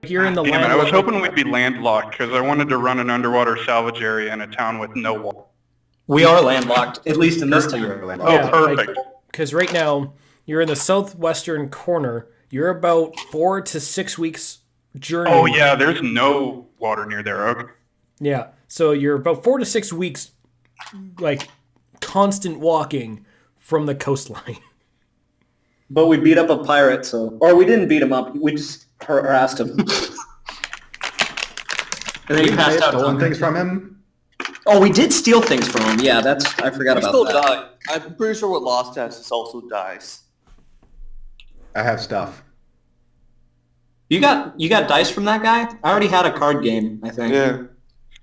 You're in the Damn it, land. I was hoping we'd be landlocked because I wanted to run an underwater salvage area in a town with no water. We are landlocked, at least in this town. Oh, perfect. Because right now, you're in the southwestern corner. You're about 4 to 6 weeks journey. Oh, yeah, there's no water near there. Okay. Yeah, so you're about 4 to 6 weeks, like, constant walking from the coastline. But we beat up a pirate, so... Or we didn't beat him up, we just harassed him. And then he passed out. Stolen things from him? Oh, we did steal things from him. Yeah, I forgot about still that. die. I'm pretty sure what Lost has also dies. I have stuff. You got dice from that guy? I already had a card game, I think. Yeah.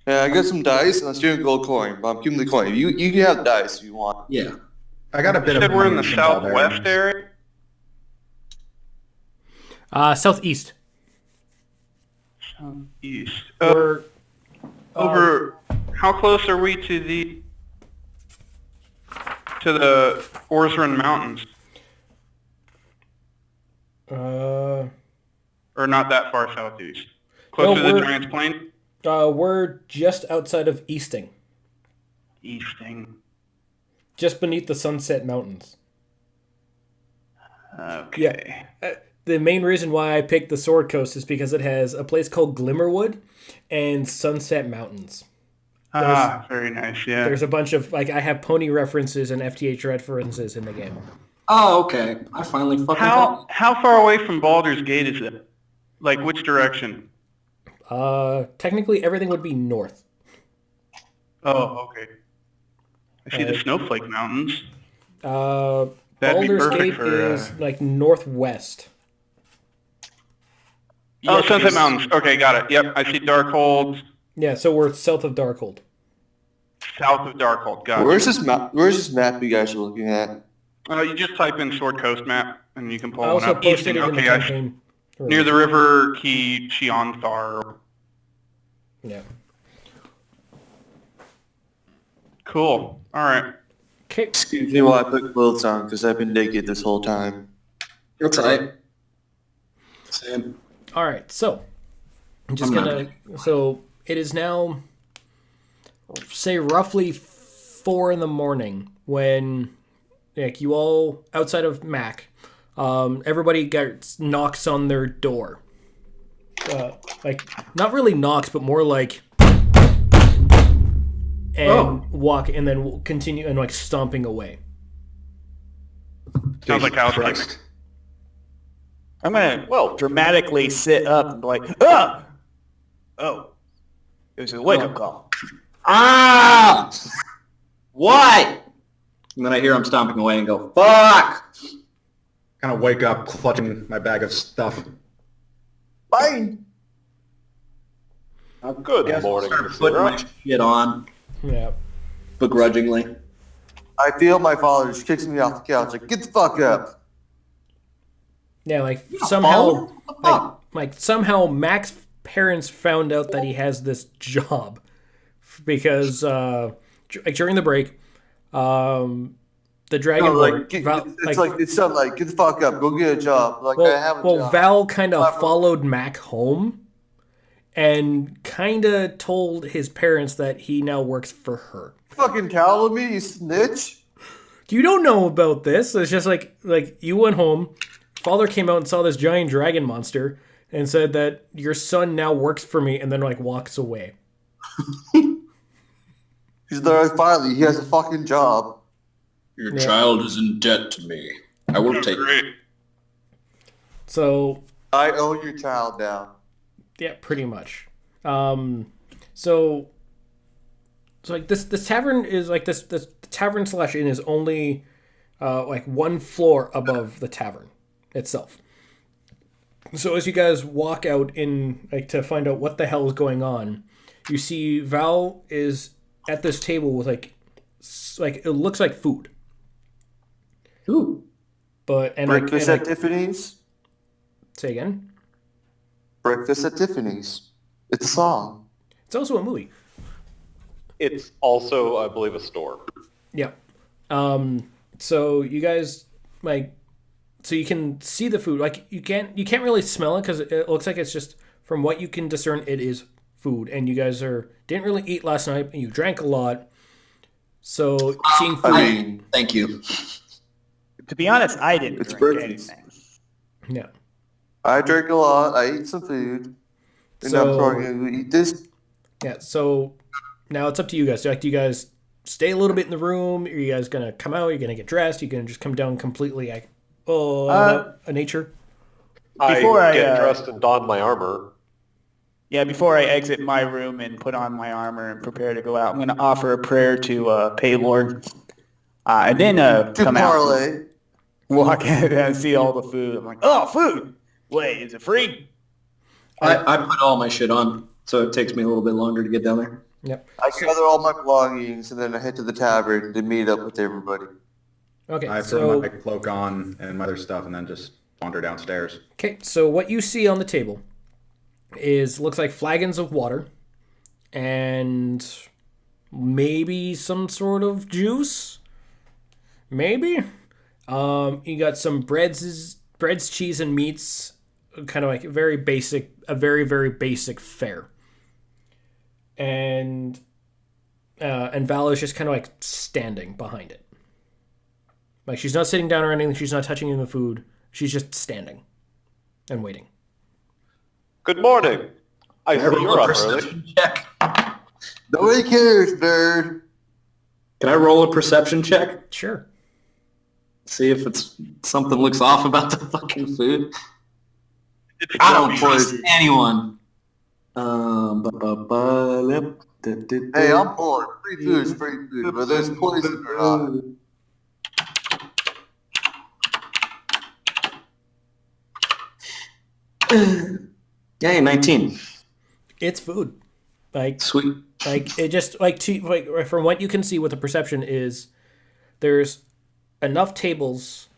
Yeah, I got some dice and I'm stealing a gold coin, but I'm keeping the coin. You can have dice if you want. Yeah. I got a bit You of... said we're in the from southwest Barbarian. area? Southeast. Southeast. We're Over... How close are we to the Orsran Mountains? Or not that far southeast? Close to the Giant's Plain? we're just outside of Easting, Easting. just beneath the Sunset Mountains. Okay. Yeah. The main reason why I picked the Sword Coast is because it has a place called Glimmerwood and Sunset Mountains. Very nice, yeah. There's a bunch of, like, I have pony references and FTH references in the game. Oh, okay. I finally fucking got it. How far away from Baldur's Gate is it? Like, which direction? Technically, everything would be north. Oh, okay. I see the Snowflake Mountains. That'd be Baldur's perfect Gate for, is, like, northwest. Oh, Sunset Mountains. Okay, got it. Yep, I see Darkhold. Yeah, so we're south of Darkhold. South of Darkhold, got Where's this map? Where's this map you guys are looking at? it. You just type in Sword Coast map, and you can pull I one also up. posted Easting, it in the okay, campaign. near the river Key Chionthar. Yeah. Cool. All right. Okay. Excuse me while I put clothes on, because I've been naked this whole time. You're tight. Same. All right, so I'm just I'm not gonna. So it is now, say, roughly 4 in the morning when, like, you all outside of Mac, everybody knocks on their door. Like, not really knocks, but more like, and walk, and then continue and, like, stomping away. Sounds like house Christ. I'm gonna, dramatically sit up and be like, ah! Oh. It was a wake-up call. Ah! What? And then I hear him stomping away and go, fuck! Kind of wake up clutching my bag of stuff. Fine. Good morning, Put my shit on, Yeah. begrudgingly. I feel my father just kicks me off the couch, like, get the fuck up. Yeah, like follow? somehow, like somehow Mac's parents found out that he has this job because like during the break, the Dragonborn, It's something like, get the fuck up, go get a job. Like, I have a job. Val kind of followed Mac home and kind of told his parents that he now works for her. Fucking towel me, you snitch. You don't know about this. It's just like you went home. Father came out and saw this giant dragon monster and said that your son now works for me, and then, like, walks away. He's there finally, he has a fucking job. Your child is in debt to me. I will take it. Great. So I owe your child now. yeah, pretty much. So like this tavern is like this tavern slash inn is only like 1 floor above the tavern itself. So as you guys walk out in, like, to find out what the hell is going on, you see Val is at this table with like it looks like food. Ooh. But Breakfast at Tiffany's? Say again. Breakfast at Tiffany's. It's a song. It's also a movie. It's also, I believe, a store. Yeah. So you guys, like, so you can see the food. Like, you can't really smell it because it looks like it's just from what you can discern, it is food. And you guys didn't really eat last night, and you drank a lot. So seeing food. Thank you. To be honest, I didn't It's drink birthdays. anything. Yeah. I drank a lot. I ate some food. And So- I'm probably going to eat this. Yeah, so now it's up to you guys. Do you guys stay a little bit in the room? Are you guys going to come out? Are you going to get dressed? Are you going to just come down completely a nature? Before I, get dressed and don my armor. Yeah, before I exit my room and put on my armor and prepare to go out, I'm going to offer a prayer to Paylord. And then To come out, parlay. walk in and see all the food. I'm like, oh, food! Wait, is it free? I put all my shit on, so it takes me a little bit longer to get down there. Yep. I gather all my belongings and then I head to the tavern to meet up with everybody. Okay, I throw my cloak on and my other stuff and then just wander downstairs. Okay, so what you see on the table looks like flagons of water and maybe some sort of juice. Maybe. You got some breads, cheese, and meats. Kind of like a very, very basic fare. And Val is just kind of like standing behind it. Like she's not sitting down or anything. She's not touching any of the food. She's just standing and waiting. Good morning. I see roll you're a up early. perception check? Nobody cares, nerd. Can I roll a perception check? Sure. See if it's something looks off about the fucking food. It's I don't poison. trust anyone. Hey, I'm bored. Free food is free food, whether there's poison or not. Yay, 19. It's food. Like Sweet. Like it just like from what you can see with the perception is there's enough tables.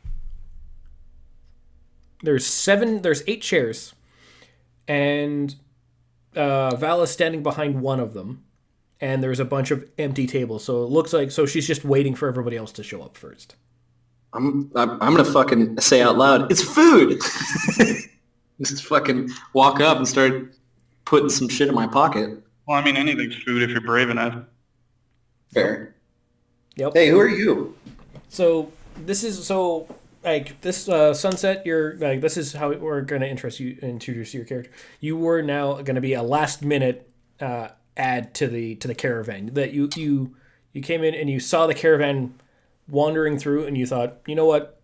There's 8 chairs, and Val is standing behind one of them, and there's a bunch of empty tables. So it looks like she's just waiting for everybody else to show up first. I'm gonna fucking say out loud, it's food! Just fucking walk up and start putting some shit in my pocket. Well, I mean, anything's food if you're brave enough. Fair. Yep. Hey, who are you? So this is this sunset. You're like this is how we're gonna introduce your character. You were now gonna be a last minute add to the caravan. That you came in and you saw the caravan wandering through, and you thought, you know what,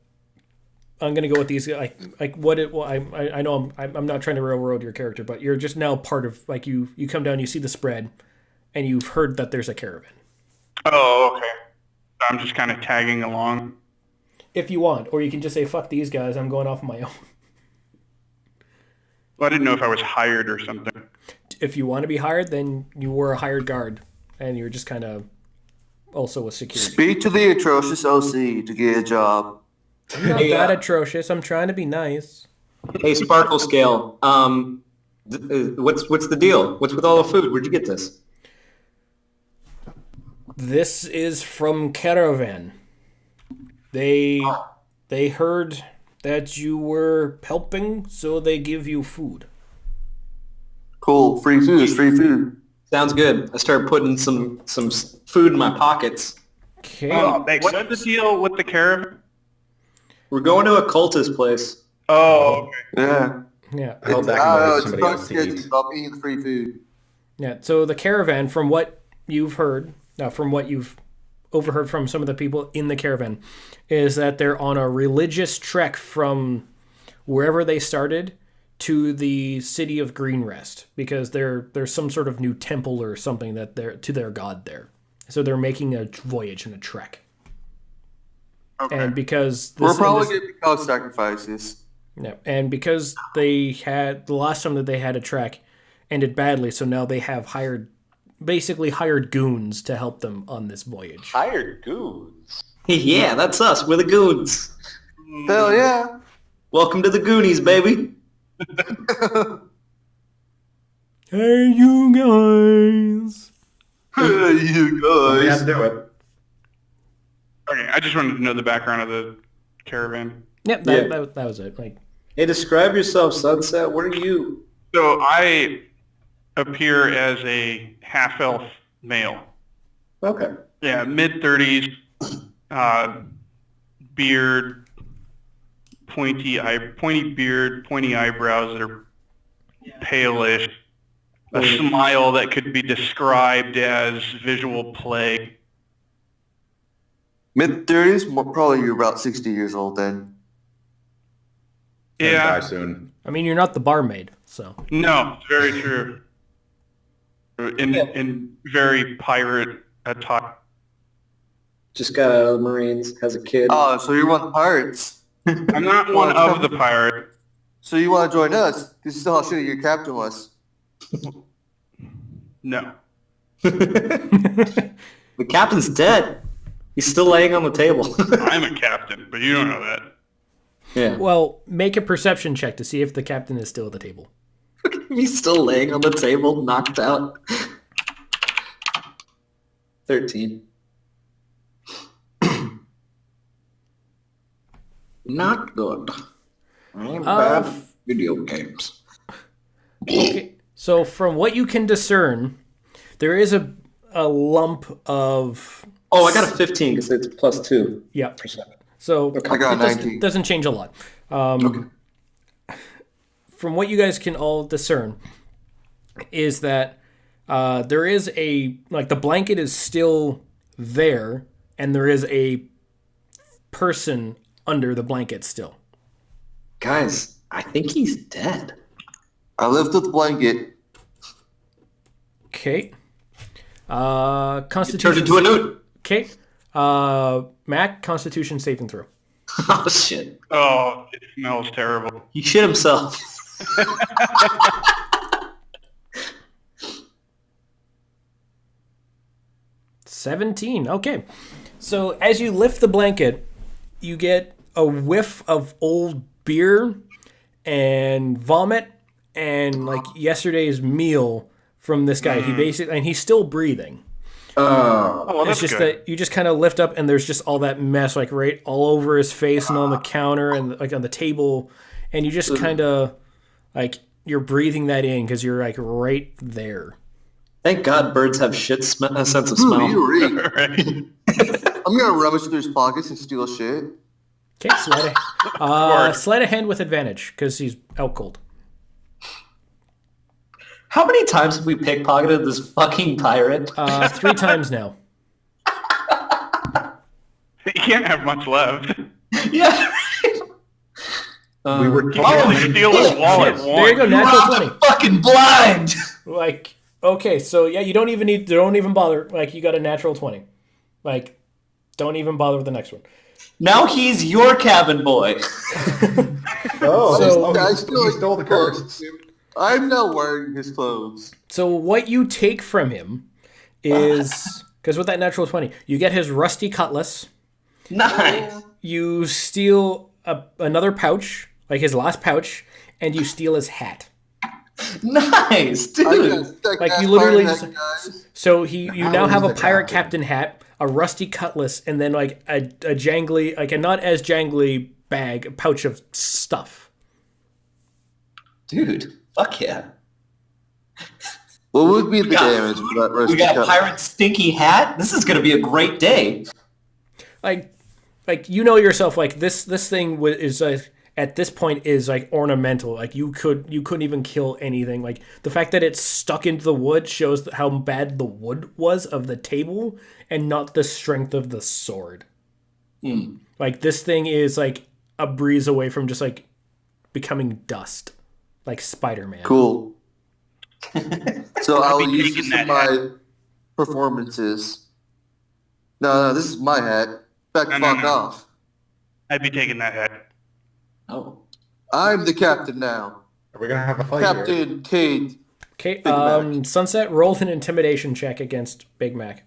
I'm gonna go with these. I know I'm not trying to railroad your character, but you're just now part of you come down, you see the spread, and you've heard that there's a caravan. Oh, okay. So I'm just kind of tagging along. If you want, or you can just say, fuck these guys, I'm going off on my own. Well, I didn't know if I was hired or something. If you want to be hired, then you were a hired guard, and you're just kind of also a security. Speak to the atrocious OC to get a job. I'm not that atrocious. I'm trying to be nice. Hey, Sparkle Scale. What's the deal? What's with all the food? Where'd you get this? This is from Caravan. They heard that you were helping, so they give you food. Cool. Free food is free food. Sounds good. I start putting some food in my pockets. Okay. What's the deal with the caravan? We're going to a cultist place. Oh, okay. Yeah. Yeah. I held back I and don't know, let it's somebody not else to sketchy. eat. Stop eating the free food. Yeah. So the caravan, from what you've heard, from what you've overheard from some of the people in the caravan, is that they're on a religious trek from wherever they started to the city of Greenrest, because there's some sort of new temple or something that they're to their god there. So they're making a voyage and a trek. Okay. And because We're probably going to be called sacrifices. yeah, and because they had the last time that they had a trek ended badly, so now they have basically hired goons to help them on this voyage. Hired goons. Yeah, that's us. We're the goons. Hell yeah. Welcome to the Goonies, baby. Hey, you guys! Hey, you We had guys. to do it. Okay, I just wanted to know the background of the caravan. Yep, Yeah. that was it. Like, Hey, describe yourself, Sunset. What are you? So I appear as a half-elf male. Okay. Yeah, mid-30s, beard, pointy beard, pointy eyebrows that are palish, a smile that could be described as visual plague. Mid-30s? Probably you're about 60 years old then. Gonna die Yeah, soon. I mean, you're not the barmaid, so. no, it's very true. In very pirate attire. Just got out of the Marines, has a kid. Oh, so you're one of the pirates. I'm not one of the pirate. So you want to join us? This is how shitty your captain was. No. The captain's dead. He's still laying on the table. I'm a captain, but you don't know that. Yeah. Well, make a perception check to see if the captain is still at the table. He's still laying on the table, knocked out. 13. Not good. I'm bad at video games. Okay, so from what you can discern, there is a lump of... Oh, I got a 15 because it's plus 2%. Yeah. So I got a it 19. doesn't change a lot. From what you guys can all discern is that there is the blanket is still there, and there is a person under the blanket still. Guys, I think he's dead. I lifted the blanket. Okay. Turned Constitution. into a newt. Okay. Mac, Constitution saving throw. Oh, shit. Oh, it smells terrible. He shit himself. 17. Okay. So as you lift the blanket, you get a whiff of old beer and vomit and like yesterday's meal from this guy. He basically, and he's still breathing. Oh, well, that's It's just good. that you just kind of lift up and there's just all that mess like right all over his face and on the counter and like on the table, and you just kind of like you're breathing that in because you're like right there. Thank God birds have a sense of smell. Right. I'm gonna rummage through his pockets and steal shit. Okay, sleight of hand with advantage because he's out cold. How many times have we pickpocketed this fucking pirate? 3 times now. You can't have much left. Yeah. We were You can only steal his wallet once. There you go, natural 20. Fucking blind. Like, okay, so yeah, don't even bother. Like, you got a natural 20. Like, don't even bother with the next one. Now he's your cabin boy. He stole the curse. I'm not wearing his clothes. So what you take from him is, because with that natural 20, you get his rusty cutlass. Nice. You steal another pouch, like his last pouch, and you steal his hat. Nice, dude. Like you literally just, so you now have a pirate captain hat, a rusty cutlass, and then like a jangly, like a not as jangly a pouch of stuff. Dude, fuck yeah. What would be the damage of that rusty We got a cut? pirate stinky hat. This is gonna be a great day. Like you know yourself, like this thing is at this point is like ornamental. Like you couldn't even kill anything. Like the fact that it's stuck into the wood shows how bad the wood was of the table and not the strength of the sword. Like this thing is like a breeze away from just like becoming dust, like Spider-Man. Cool. So I'll be use taking this in that my performances. No, this is my hat. Back the No, fuck no. off. I'd be taking that hat. Oh. I'm the captain now. Are we gonna have a fight here? Captain Cayde. Okay, Mac. Sunset, roll an intimidation check against Big Mac.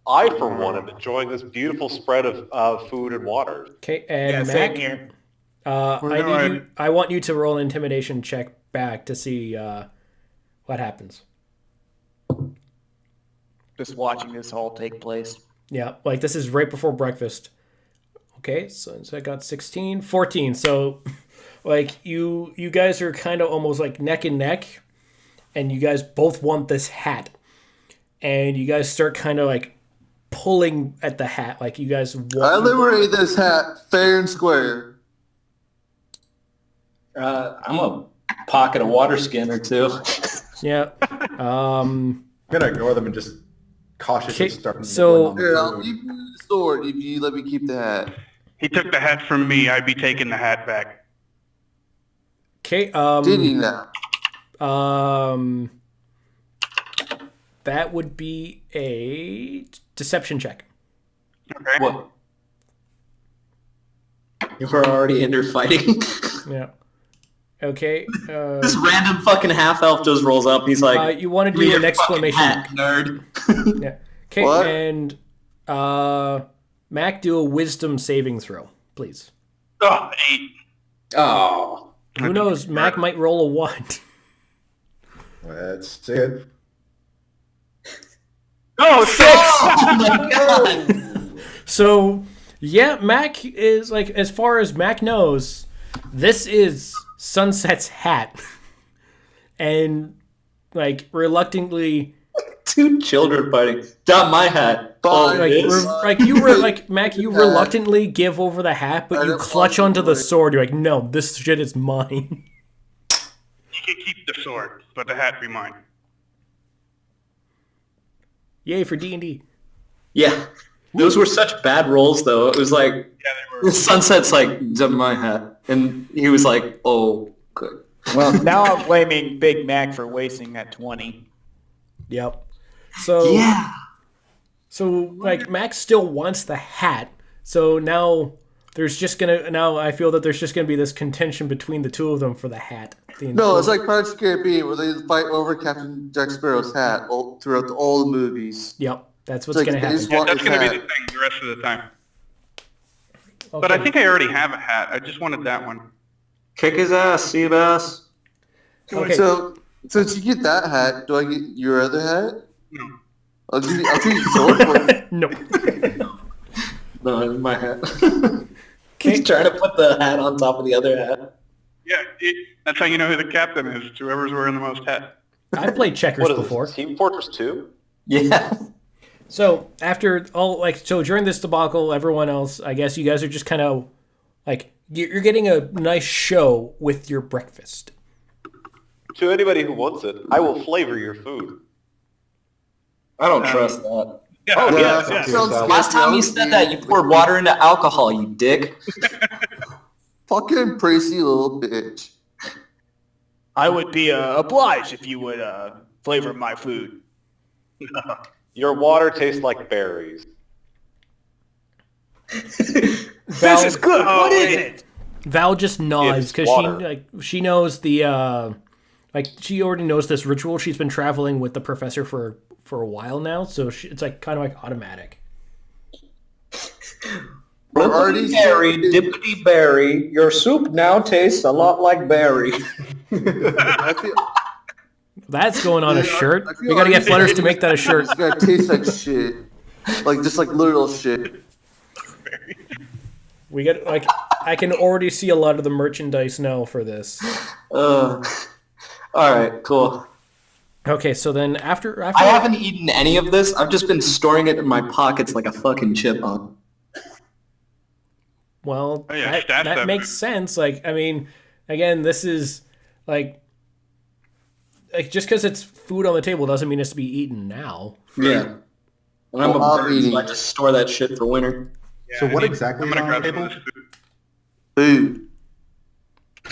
I, for one, am enjoying this beautiful spread of food and water. Okay, and Yeah, Mac, same here. I want you to roll an intimidation check back to see what happens. Just watching this all take place. Yeah, like this is right before breakfast. Okay, so I got 16, 14. So like you guys are kind of almost like neck and neck, and you guys both want this hat, and you guys start kind of like pulling at the hat, like you guys want. I liberate this hat fair and square. I'm a pocket of water skin or two. Yeah. I'm gonna ignore them and just cautiously Okay, start. so- Here, I'll give you the sword if you let me keep the hat. He took the hat from me. I'd be taking the hat back. Okay. Did he now? That would be a deception check. Okay. What? We're already in there fighting. Yeah. Okay. This random fucking half elf just rolls up. He's like, You want to "Give me do your an exclamation? fucking hat, nerd. Yeah. Okay, What? and Mac, do a wisdom saving throw, please. Oh, 8. Oh. Who knows? Mac might roll a 1. Let's see it. Oh, 6! Oh my god. So, yeah, Mac is like, as far as Mac knows, this is Sunset's hat, and like reluctantly. Two children fighting. Not my hat. Oh, Fine. Like, it is. like you were like Mac, you reluctantly give over the hat, but I you don't clutch want onto to the do it. sword. You're like, no, this shit is mine. You can keep the sword, but the hat be mine. Yay for D&D. Yeah. Those were such bad rolls, though. It was like, Yeah, they were. Sunset's like, "It's my hat." And he was like, oh, good. Well, now I'm blaming Big Mac for wasting that 20. Yep. So Yeah. So like Max still wants the hat. So now I feel that there's just gonna be this contention between the two of them for the hat. No, it's like Pirates of the Caribbean where they fight over Captain Jack Sparrow's hat throughout all the movies. Yep, that's what's It's like gonna they happen. just Yeah, want that's his going to be hat. the thing the rest of the time. Okay. But I think I already have a hat. I just wanted that one. Kick his ass, Seabass. Okay. So, since you get that hat, do I get your other hat? No. I'll give you the sword for it. No. No, it's my hat. Okay. He's trying to put the hat on top of the other hat. Yeah, that's how you know who the captain is. It's whoever's wearing the most hat. I've played checkers What is before. this, Team Fortress 2? Yeah. So after so during this debacle, everyone else, I guess you guys are just kind of like you're getting a nice show with your breakfast. To anybody who wants it, I will flavor your food. I don't trust that. Yeah, Oh, yeah, yeah. yeah. Sounds Last time you said that, you poured water into alcohol, you dick. Fucking pricey little bitch. I would be obliged if you would flavor my food. Your water tastes like berries. This is good. What is it? Val just nods It's because water. she knows the she already knows this ritual. She's been traveling with the professor for a while now, so it's like kind of like automatic. We're already Berry, dippity berry. Your soup now tastes a lot like berry. I feel, That's going on a Yeah, shirt. I feel We gotta get already- Flutters to make that a shirt. it's gonna taste like shit. Like, just like literal shit. We get like I can already see a lot of the merchandise now for this. All right, cool. Okay, so then after I haven't eaten any of this. I've just been storing it in my pockets like a fucking chipmunk. well, Oh, yeah, that, stash that that makes food. sense. Like, I mean, again, this is like just because it's food on the table doesn't mean it's to be eaten now. Yeah. And I'm Well, a I'll bird, eat so I it. just store that shit for winter. Yeah, So I what need- exactly I'm is gonna on the grab some of table? this food.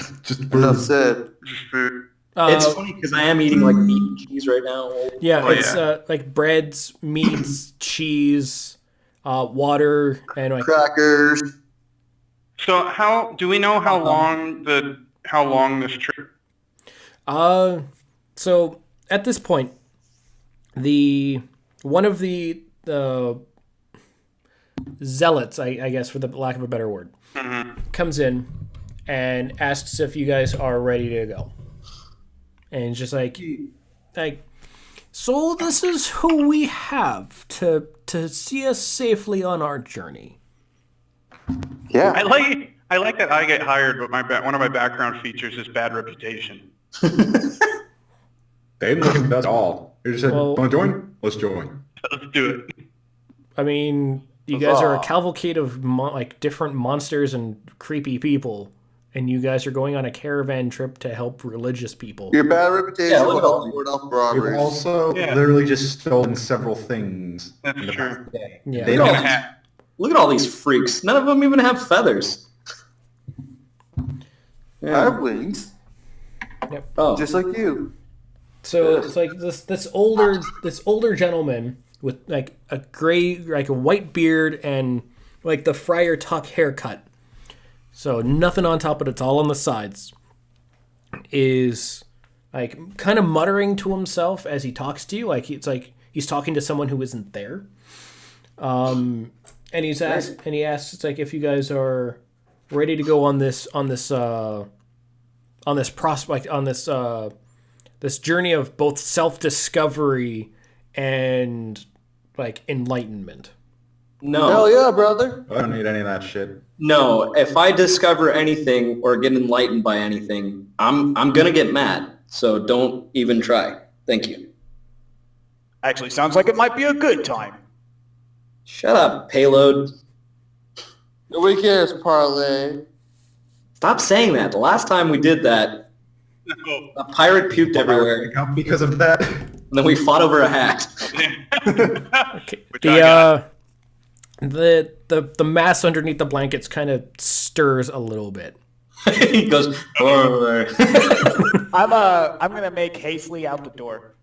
Food. Just Enough said. Just food. It's funny because I am eating like meat and cheese right now. Yeah, Oh, it's yeah. like breads, meats, cheese, water, and like Crackers. So how do we know how long this trip? So at this point, one of the zealots, I guess for the lack of a better word, comes in and asks if you guys are ready to go. And it's just like, so this is who we have to see us safely on our journey. Yeah. I like that I get hired, but one of my background features is bad reputation. They didn't look at us at all. They just said, Well- want to join? Let's join. Let's do it. I mean, you guys are a cavalcade of different monsters and creepy people, and you guys are going on a caravan trip to help religious people. Your bad reputation Yeah, look will at help all- ward off We've robbers. also Yeah. literally just stolen several things. That's in the true. past day. Yeah. They Look don't at all- Look at all these freaks. None of them even have feathers. I have wings, Oh, just like you. So it's like this older gentleman with like a white beard and like the Friar Tuck haircut. So nothing on top, but it's all on the sides. Is like kind of muttering to himself as he talks to you. Like it's like he's talking to someone who isn't there. And he asks, it's like if you guys are ready to go on this journey of both self-discovery and like enlightenment. no. Hell yeah, brother. I don't need any of that shit. No, if I discover anything or get enlightened by anything, I'm gonna get mad. So don't even try. Thank you. Actually, sounds like it might be a good time. Shut up, payload. Nobody cares, parlay. Stop saying that. The last time we did that, a pirate puked everywhere, Because of that. and then we fought over a hat. Which I got. The mass underneath the blankets kind of stirs a little bit. He goes, "Brr." I'm gonna make hastily out the door.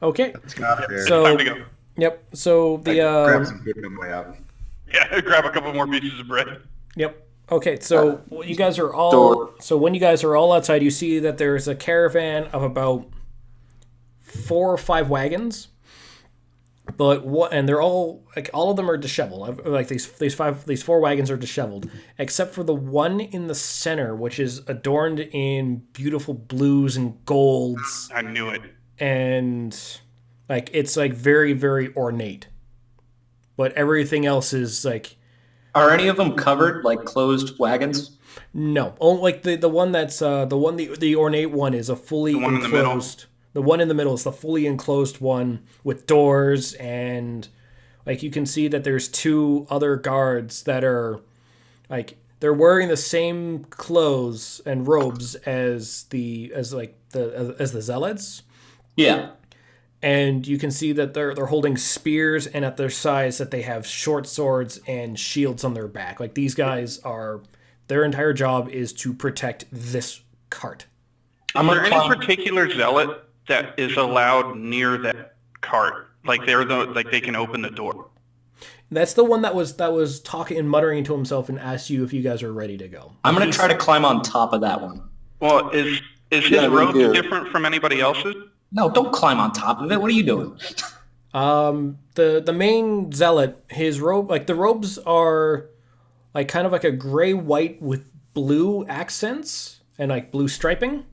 Okay. Let's get out of here. So Time to go. yep. So Grab some food on the way out. Yeah, grab a couple more pieces of bread. yep. Okay, so you guys are all Door. so when you guys are all outside, you see that there's a caravan of about 4 or 5 wagons, and they're all like all of them are disheveled. Like these 4 wagons are disheveled, except for the one in the center, which is adorned in beautiful blues and golds, I knew it. and like it's like very very ornate. But everything else is like. Are any of them covered like closed wagons? No, only like the one that's the ornate one is a fully one in the middle? enclosed. The one in the middle is the fully enclosed one with doors, and like you can see that there's 2 other guards that are like they're wearing the same clothes and robes as the zealots. Yeah. And you can see that they're holding spears, and at their sides that they have short swords and shields on their back. Like these guys their entire job is to protect this cart. Is there any particular zealot that is allowed near that cart? Like they can open the door. That's the one that was talking and muttering to himself and asked you if you guys are ready to go. I'm gonna try to climb on top of that one. Well, is his Yeah, me robe too. different from anybody else's? No, don't climb on top of it. What are you doing? The main zealot, his robe, like the robes are like kind of like a gray white with blue accents and like blue striping.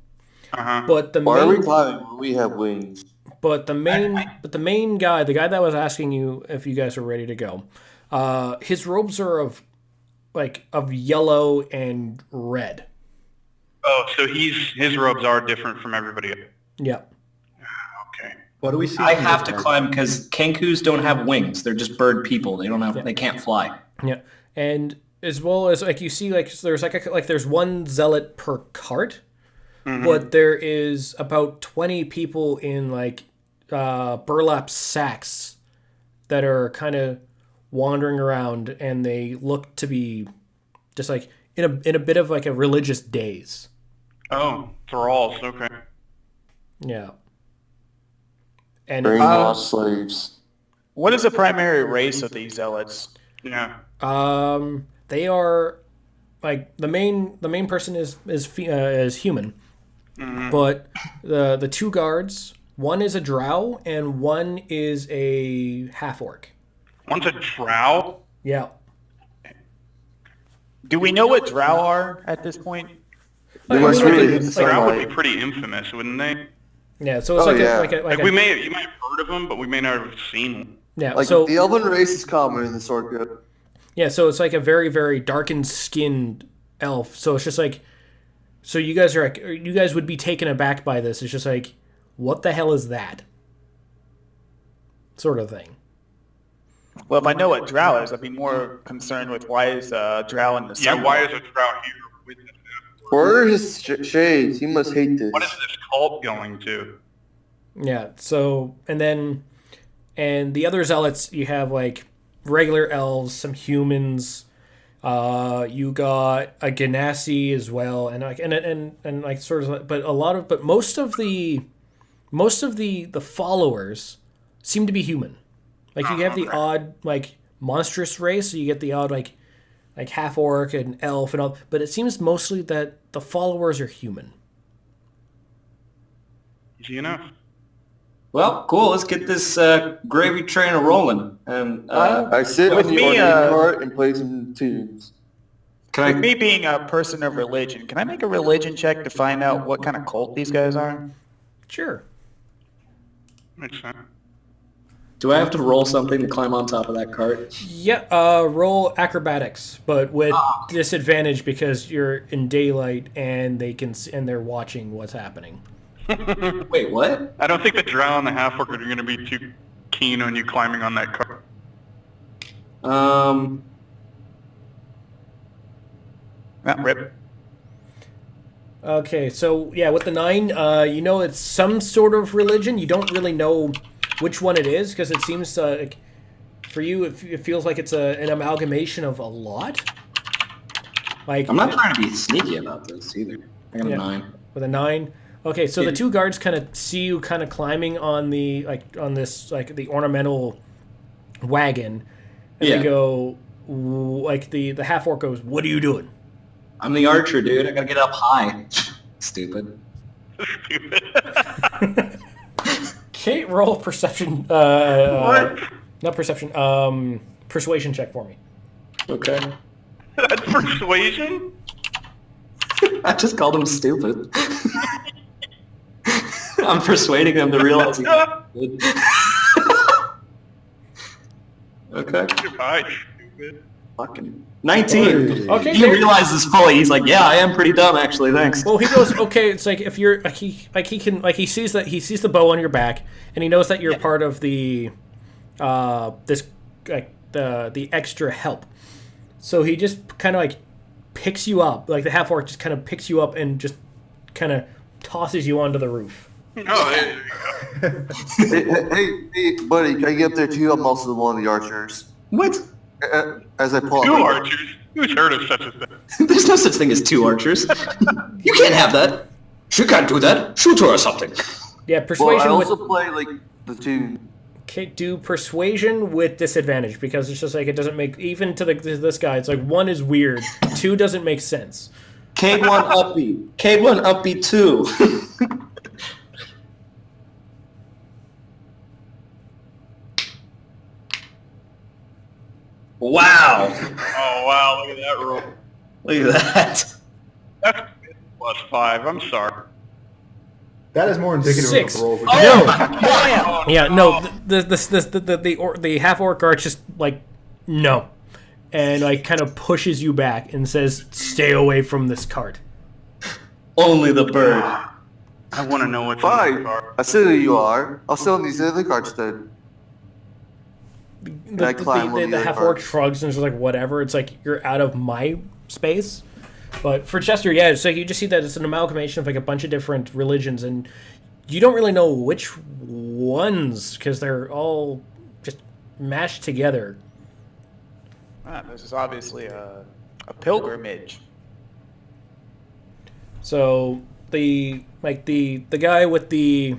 Uh-huh. But the Why are we main climbing when we have wings? But the main guy, the guy that was asking you if you guys are ready to go, his robes are of yellow and red. Oh, so his robes are different from everybody else. Yeah. Okay. What do we see? I have to climb because Kenkus don't have wings. They're just bird people. They can't fly. Yeah. And as well as like you see like there's there's one zealot per cart, but there is about 20 people in like burlap sacks that are kind of wandering around, and they look to be just like in a bit of like a religious daze. Oh, thralls. Okay. Yeah. And Brainwashed slaves. What is the primary race of these zealots? Yeah. they are like the main person is human, but the 2 guards, one is a drow and one is a half orc. One's a drow. Yeah. Do we know what drow are at this point? They I must mean, really like, hit it's Drow would sunlight. be pretty infamous, wouldn't they? Yeah, so it's Oh, like yeah. like Like you might have heard of them, but we may not have seen them. yeah. Like So the elven race is common in this orc group. Yeah, so it's like a very, very darkened skinned elf. So it's just like, so you guys are like, you guys would be taken aback by this. It's just like, what the hell is that? Sort of thing. Well, if I know what drow is, I'd be more concerned with why is drow in the sun. Yeah, why is a drow here with this? Where are his shades? He must hate this. What is this cult going to? Yeah, so, and the other zealots, you have like regular elves, some humans, you got a Ganassi as well, and like and like sort of, but most of the followers seem to be human. Like you have the odd like monstrous race, so you get the odd like half orc and elf and all, but it seems mostly that the followers are human. Easy enough. Well, cool. Let's get this gravy train rolling. And I sit With with me, me cart and play some tunes. With me being a person of religion, can I make a religion check to find out what kind of cult these guys are? Sure. Makes sense. Do I have to roll something to climb on top of that cart? Yeah, roll acrobatics, but with disadvantage because you're in daylight and they're watching what's happening. Wait, what? I don't think the drow and the half-orc are going to be too keen on you climbing on that car. Rip. Okay, so yeah, with the 9, you know it's some sort of religion. You don't really know which one it is because it seems like for you it feels like it's an amalgamation of a lot. Like I'm not trying to be sneaky about this either. I got a 9. With a 9. Okay, so the two guards kind of see you kind of climbing on the the ornamental wagon, and they go like the half orc goes, "What are you doing?" I'm the archer, dude. I gotta get up high. Stupid. Okay, roll perception. What? Not perception. Persuasion check for me. Okay. That's persuasion? I just called him stupid. I'm persuading them to realize he's good. Okay. Hi, stupid. Fucking 19. Okay, He realizes fully. He's like, yeah, I am pretty dumb, actually. Thanks. Well, he goes, okay. It's like if you're like he sees the bow on your back, and he knows that you're part of the this like the extra help. So he just kind of like picks you up, like the half orc just kind of picks you up and just kind of tosses you onto the roof. Oh, there you go. hey, buddy, can I get up there too? I'm also one of the archers. What? As I pull Two up. archers? Who's heard of such a thing? There's no such thing as 2 archers. You can't have that. She can't do that. Shoot her or something. Yeah, Well, persuasion. I also with, play like the tune. okay, do persuasion with disadvantage because it's just like it doesn't make even to this guy. It's like 1 is weird, 2 doesn't make sense. Cayde 1 upbeat. Cayde 1 upbeat 2. Wow. Oh, wow, look at that roll. Look at that. That's +5, I'm sorry. That is more indicative 6. of the roll. No. Yeah, no. The half orc guard just like no, and like kind of pushes you back and says, "Stay away from this cart." Only the bird. I want to know what's on the Fine. car. I see who you are. I'll sit on these other cards then. I climb on the The other half orc cart. shrugs and is like, "Whatever." It's like you're out of my space. But for Chester, yeah, it's like you just see that it's an amalgamation of like a bunch of different religions, and you don't really know which ones because they're all just mashed together. This is obviously a pilgrimage. So the guy with the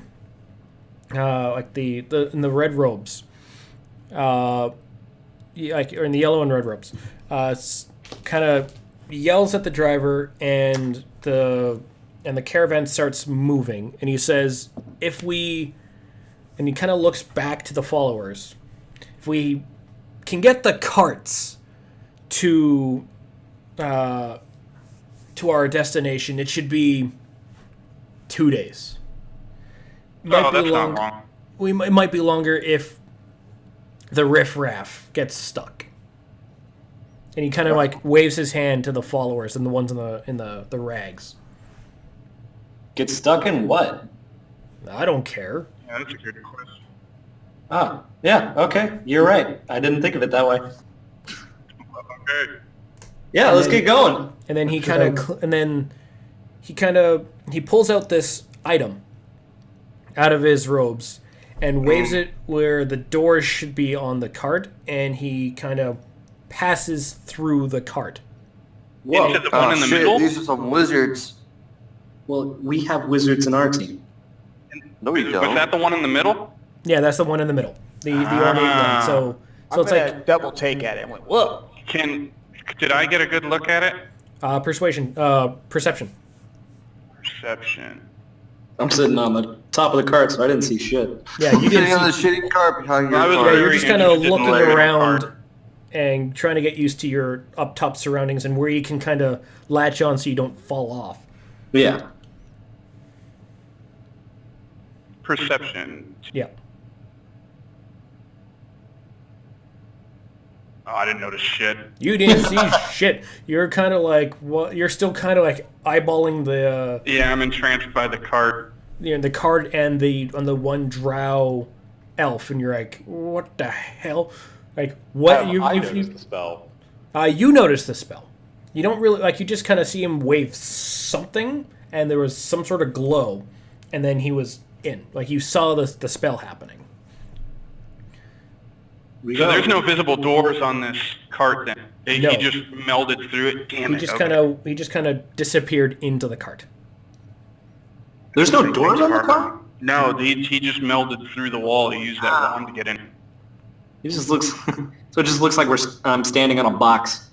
in the red robes, or in the yellow and red robes, kind of yells at the driver, and the caravan starts moving, and he says, and he kind of looks back to the followers, if we can get the carts to our destination, it should be 2 days. Oh, that's not wrong. It might be longer if the riffraff gets stuck. And he kind of like waves his hand to the followers and the ones in the rags. Get stuck in what? I don't care. Yeah, that's a good question. Oh, yeah, okay. You're right. I didn't think of it that way. Okay. Yeah, let's get going. And then he he pulls out this item out of his robes and waves it where the doors should be on the cart, and he kind of passes through the cart. Whoa. Into the one in the shit, middle? these are some wizards. Well, we have wizards in our team. No, we Was don't. that the one in the middle? Yeah, that's the one in the middle. The ornate one. So I'm it's gonna like double take at it and went, whoa. Did I get a good look at it? perception. Perception. I'm sitting on the top of the cart, so I didn't see shit. Yeah, you Sitting didn't on the see. shitty cart behind your I was car. Yeah, you're very just kind of interested in looking the layout of the around cart. and trying to get used to your up top surroundings and where you can kind of latch on so you don't fall off. Yeah. Perception. Yeah. Oh, I didn't notice shit. You didn't see shit. You're kind of like what? You're still kind of like eyeballing the Yeah, I'm entranced by the cart. the card and the one drow elf, and you're like, what the hell? Like what? I noticed the spell. You notice the spell. You don't really like. You just kind of see him wave something, and there was some sort of glow, and then he was in. Like you saw the spell happening. So there's no visible doors on this cart then. No. He just melded through it. Damn He it. just kind of disappeared into the cart. There's no doors on the cart? No, he just melded through the wall. He used that wand to get in. It just looks... so it just looks like we're standing on a box.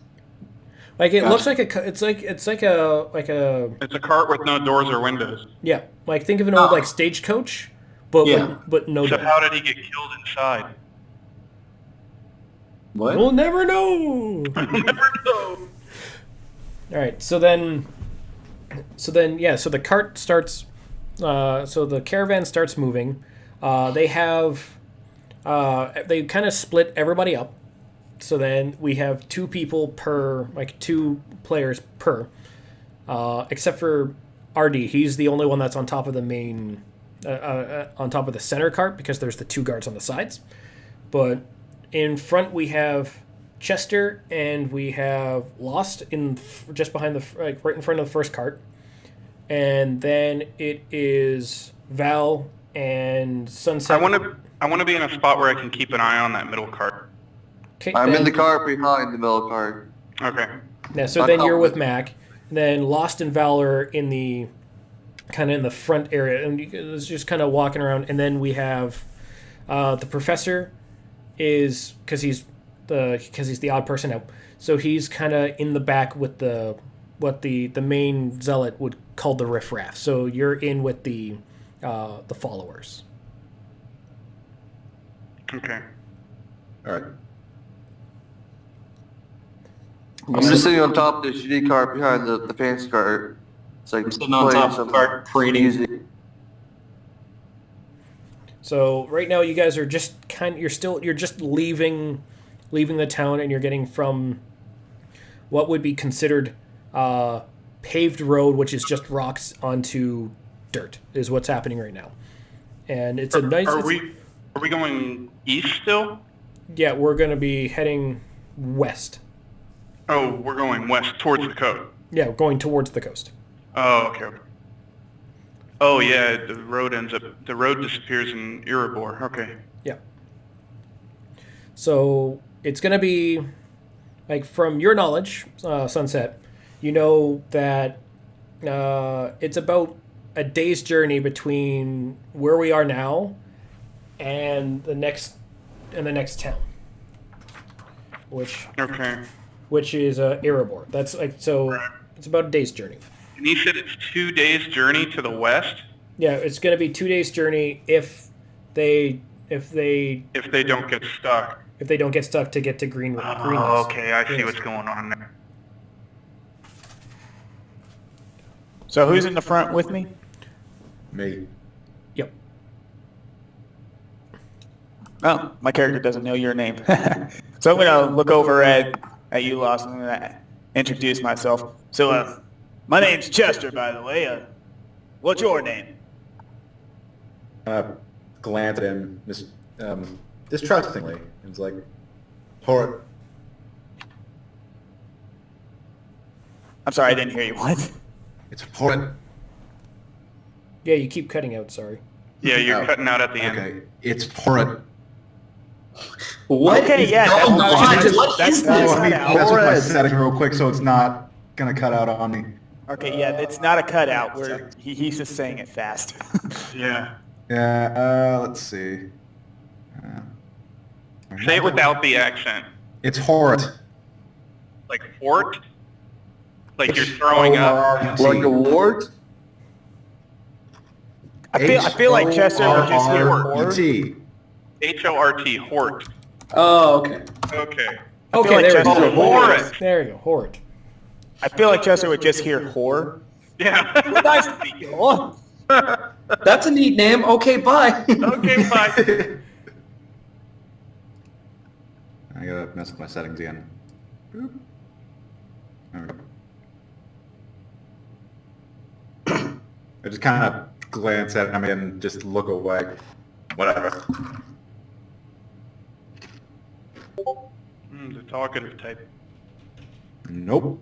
Like it Gotcha. looks like it's like a It's a cart with no doors or windows. yeah. Like think of an old like stagecoach, but Yeah. but no So door. how did he get killed inside? What? We'll never know. Never know. All right, so then yeah, so the cart starts. So the caravan starts moving. They have they kind of split everybody up. So then we have two people per, like two players per, except for RD. He's the only one that's on top of the main, on top of the center cart because there's the two guards on the sides. But in front we have Chester and we have Lost just behind right in front of the first cart, and then it is Val and Sunset. I want to be in a spot where I can keep an eye on that middle cart. Okay, I'm then- in the cart behind the middle cart. Okay. Yeah, so then you're with Mac. And then Lost and Val are in the kind of in the front area, and it's just kind of walking around. And then we have the professor is because he's the odd person out, so he's kind of in the back with what the main zealot would call the riffraff. So you're in with the followers. Okay. All right. I'm just sitting on top of the shitty cart behind the fancy cart. It's like I'm sitting on top of the cart, preening. music. So right now you guys are just you're just leaving the town, and you're getting from what would be considered paved road, which is just rocks, onto dirt, is what's happening right now. And it's a nice. Are we going east still? Yeah, we're gonna be heading west. Oh, we're going west towards the coast. Yeah, going towards the coast. Oh, okay. Oh yeah, the road disappears in Erebor. Okay. Yeah. So it's gonna be like, from your knowledge, Sunset, you know that it's about a day's journey between where we are now and the next town, which is Erebor. That's like, so Right. it's about a day's journey. And you said it's 2 days journey to the west Yeah, it's going to be 2 days journey if they if they don't get stuck. to get to Greenwood. Oh, okay, I see Yes. what's going on there. So who's in the front with me? Me. Yep. Oh, my character doesn't know your name. So I'm going to look over at at you, Lost. I'm gonna introduce myself. So, my name's Chester, by the way. What's your name? Glance at him distrustingly. He's like, Horrut. I'm sorry, I didn't hear you. What? It's Horrut. Yeah, you keep cutting out. Sorry. Yeah, you're Oh, cutting out at the end. Okay, it's Horrut. What? Okay, is yeah, going that's- on? that's- What that's- is that's- this? Let me cut out. mess with my Horrut. settings real quick so it's not gonna cut out on me. Okay, yeah, it's not a cutout. He's just saying it fast. Yeah. Yeah, let's see. Say it without the accent. It's Horrut. Like fort? Like you're throwing up? Like a wart? I feel like Chester would just hear Hort. H-O-R-R-E-T. H-O-R-T, Hort. Oh, okay. Okay. Okay, like there we Chester go. would Horrut. There you go. Horrut. I feel like Chester would just hear whore. Yeah. Nice to meet you. Oh. That's a neat name. Okay, bye. Okay, bye. I gotta mess with my settings again. Boop. There we go. I just kind of glance at him and just look away. Whatever. The talkative type. Nope.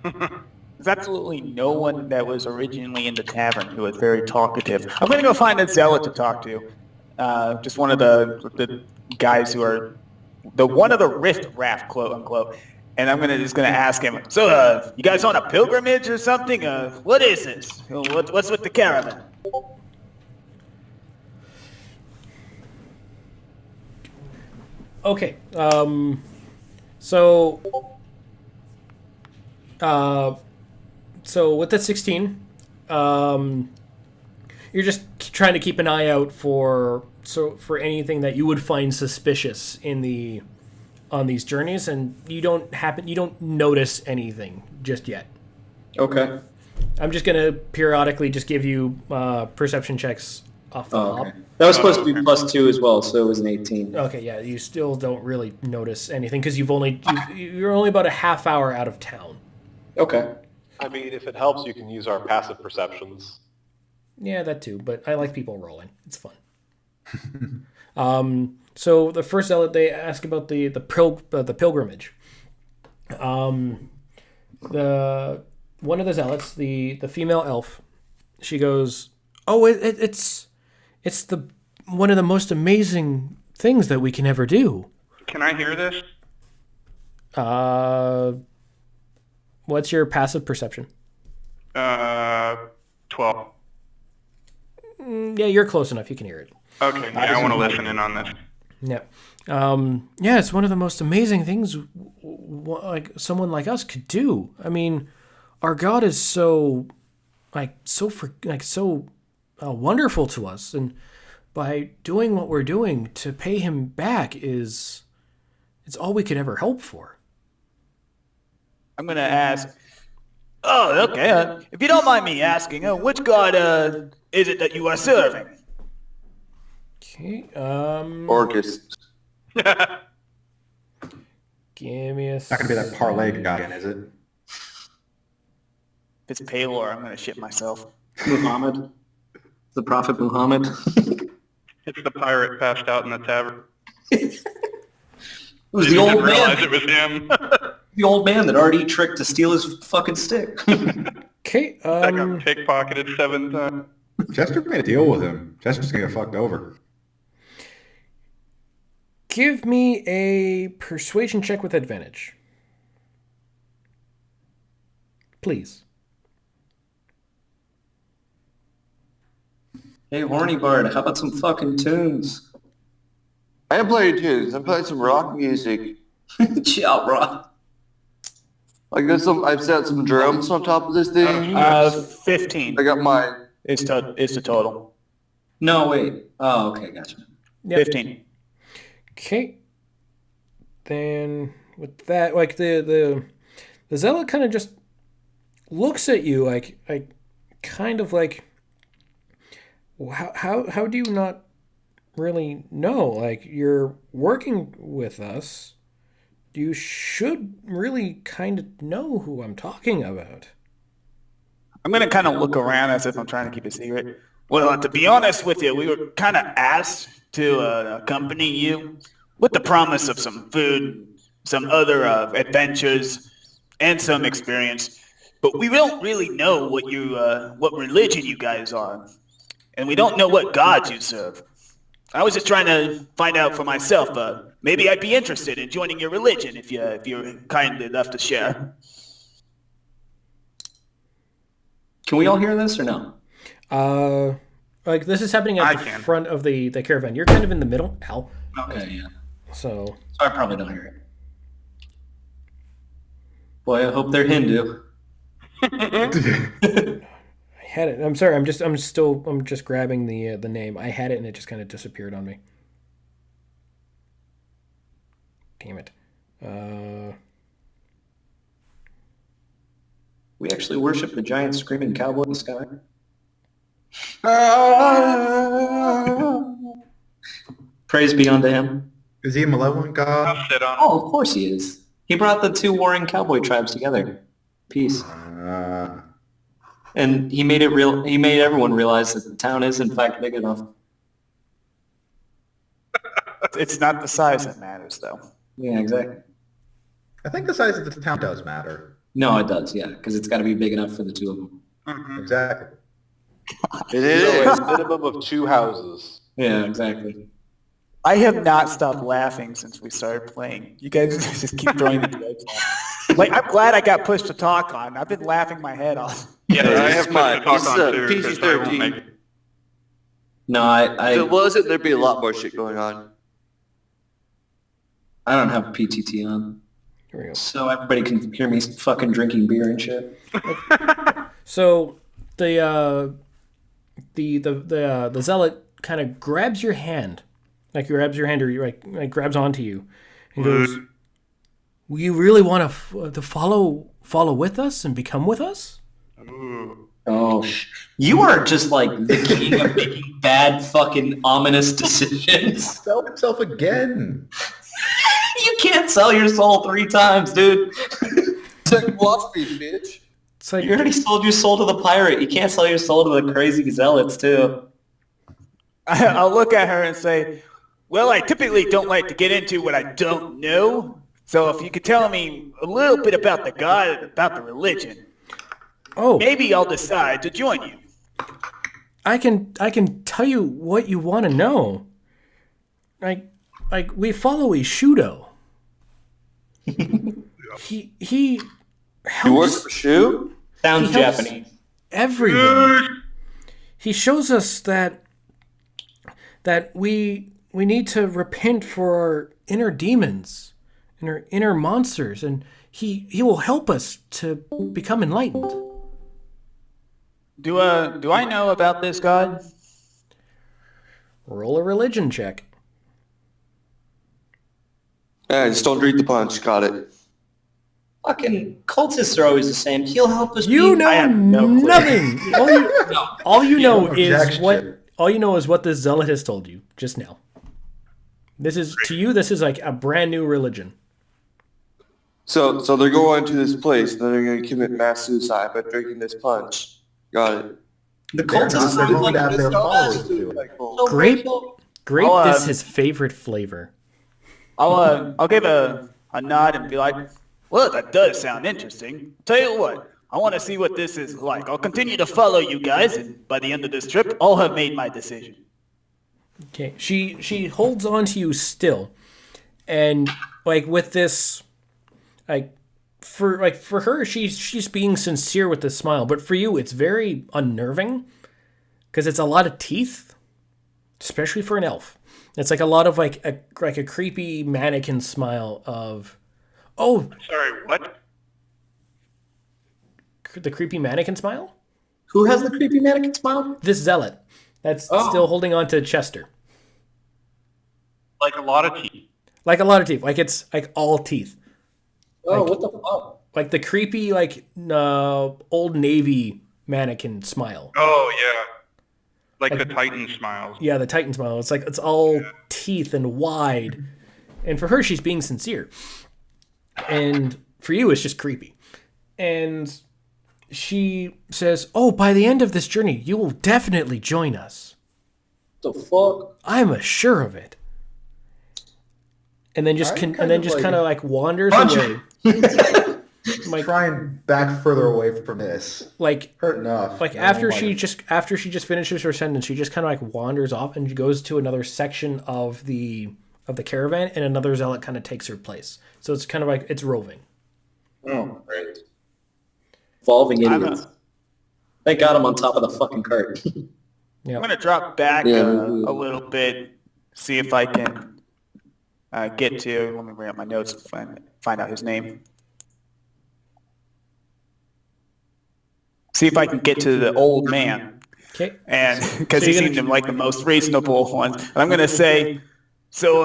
There's absolutely no one that was originally in the tavern who was very talkative. I'm gonna go find a zealot to talk to. Just one of the guys who are one of the rift raft, quote unquote. And I'm just gonna ask him. So, you guys on a pilgrimage or something? What is this? What's with the caravan? Okay. So with the 16, you're just trying to keep an eye out for anything that you would find suspicious on these journeys, and you don't notice anything just yet. Okay. I'm just gonna periodically just give you perception checks off the Oh, top. okay. That was supposed to be +2 as well, so it was an 18. Okay, yeah, you still don't really notice anything because you're only about a half hour out of town. Okay. I mean, if it helps, you can use our passive perceptions. Yeah, that too, but I like people rolling. It's fun. So the first zealot, they ask about the pilgrimage. One of the zealots, the female elf, she goes, "Oh, it's one of the most amazing things that we can ever do." Can I hear this? What's your passive perception? 12. Yeah, you're close enough. You can hear it. Okay, yeah, I want to listen in on this. Yeah. Yeah, it's one of the most amazing things like someone like us could do. I mean, our God is so wonderful to us, and by doing what we're doing to pay him back it's all we could ever hope for. I'm gonna ask. Oh, okay. If you don't mind me asking, which god is it that you are serving? Okay. Orcus. Give me a Not gonna be that parlay guy, is it? If it's Paylor, I'm gonna shit myself. Muhammad. The Prophet Muhammad. It's the pirate passed out in the tavern. It was the Didn't old realize man. it was him. The old man that already tricked to steal his fucking stick. Okay. I got pickpocketed 7 times. Chester made a deal with him. Chester's gonna get fucked over. Give me a persuasion check with advantage, please. Hey, Horny Bard, how about some fucking tunes? I am playing tunes. I'm playing some rock music. Chill, bro. I've set some drums on top of this thing. 15 I got mine. is the total. No, wait. Oh, okay, gotcha. Yep. 15. Okay. Then with that, like the zealot kind of just looks at you like kind of like, how do you not really know? Like, you're working with us. you should really kind of know who I'm talking about. I'm going to kind of look around as if I'm trying to keep a secret. Well, to be honest with you, we were kind of asked to accompany you with the promise of some food, some other adventures, and some experience. But we don't really know what religion you guys are, and we don't know what gods you serve. I was just trying to find out for myself. Maybe I'd be interested in joining your religion if you're kind enough to share. Can we all hear this or no? Like this is happening at the front of the caravan. You're kind of in the middle. Ow. Okay, yeah. So I probably don't hear it. Boy, I hope they're Hindu. I had it. I'm sorry. I'm just grabbing the name. I had it and it just kind of disappeared on me. Damn it. We actually worship the giant screaming cowboy in the sky. Praise be unto him. Is he a malevolent god? Oh, of course he is. He brought the two warring cowboy tribes together. Peace. And he made everyone realize that the town is in fact big enough. It's not the size that matters, though. Yeah, exactly. I think the size of the town does matter. No, it does, yeah, because it's got to be big enough for the two of them. Mm-hmm. Exactly. It is. A minimum of 2 houses. Yeah, exactly. I have not stopped laughing since we started playing. You guys just keep throwing the jokes out. Like, I'm glad I got pushed to talk on. I've been laughing my head off. Yeah, I have mine. to talk This on is too. 'Cause I won't make PG-13. it. No, If it wasn't, there'd be a lot more shit going on. I don't have PTT on, Here we go. so everybody can hear me fucking drinking beer and shit. So the zealot kind of grabs your hand, like grabs your hand or like grabs onto you, and goes, "Will you really want to follow with us and become with us?" Ooh. Oh, you are just like the king of making bad fucking ominous decisions. Sell himself again. You can't sell your soul 3 times, dude. Second Wall Street, bitch. It's like You already sold your soul to the pirate. You can't sell your soul to the crazy zealots, too. I'll look at her and say, well, I typically don't like to get into what I don't know. So if you could tell me a little bit about the God, about the religion, maybe I'll decide to join you. I can tell you what you want to know. Like we follow Ishudo. He helps. You work for Shu? Sounds He helps Japanese. everyone. He shows us that we need to repent for our inner demons and our inner monsters, and he will help us to become enlightened. Do I know about this God? Roll a religion check. Yeah, just don't drink the punch. Got it. Fucking cultists are always the same. He'll help us. You know have no clue. nothing. All you know is Objection. what this zealot has told you just now. This is to you. This is like a brand new religion. So they're going to this place, and they're going to commit mass suicide by drinking this punch. Got it. The They're cultists not are going like to have their followers do it. so Grape, grateful. grape I'll, is his favorite flavor. I'll give a nod and be like, well, that does sound interesting. Tell you what, I want to see what this is like. I'll continue to follow you guys, and by the end of this trip, I'll have made my decision. Okay, she holds on to you still, and like with this, for her, she's being sincere with this smile, but for you, it's very unnerving because it's a lot of teeth, especially for an elf. It's like a lot of like a creepy mannequin smile of, oh, Sorry, what? the creepy mannequin smile. Who has the creepy mannequin smile? This zealot that's still holding on to Chester. Like a lot of teeth. Like a lot of teeth. Like it's like all teeth. Oh, what the fuck? Like the creepy, like Old Navy mannequin smile. Oh yeah. Like the Titan smiles. Yeah, the Titan smile. It's like it's all teeth and wide. And for her, she's being sincere. And for you, it's just creepy. And she says, "Oh, by the end of this journey, you will definitely join us. The fuck? I'm sure of it." And then just kind of like wanders away. Like, trying back further away from this. Like Hurt enough. Like after she just finishes her sentence, she just kind of like wanders off and goes to another section of the caravan, and another zealot kind of takes her place. So it's kind of like it's roving. Oh, right. Evolving idiots. Thank God I'm on top of the fucking cart. Yeah. I'm going to drop back a little bit, see if I can get to, let me bring up my notes to find out his name. See if I can get to the old man. Okay. And because he seemed like the most reasonable one. And I'm going to say, so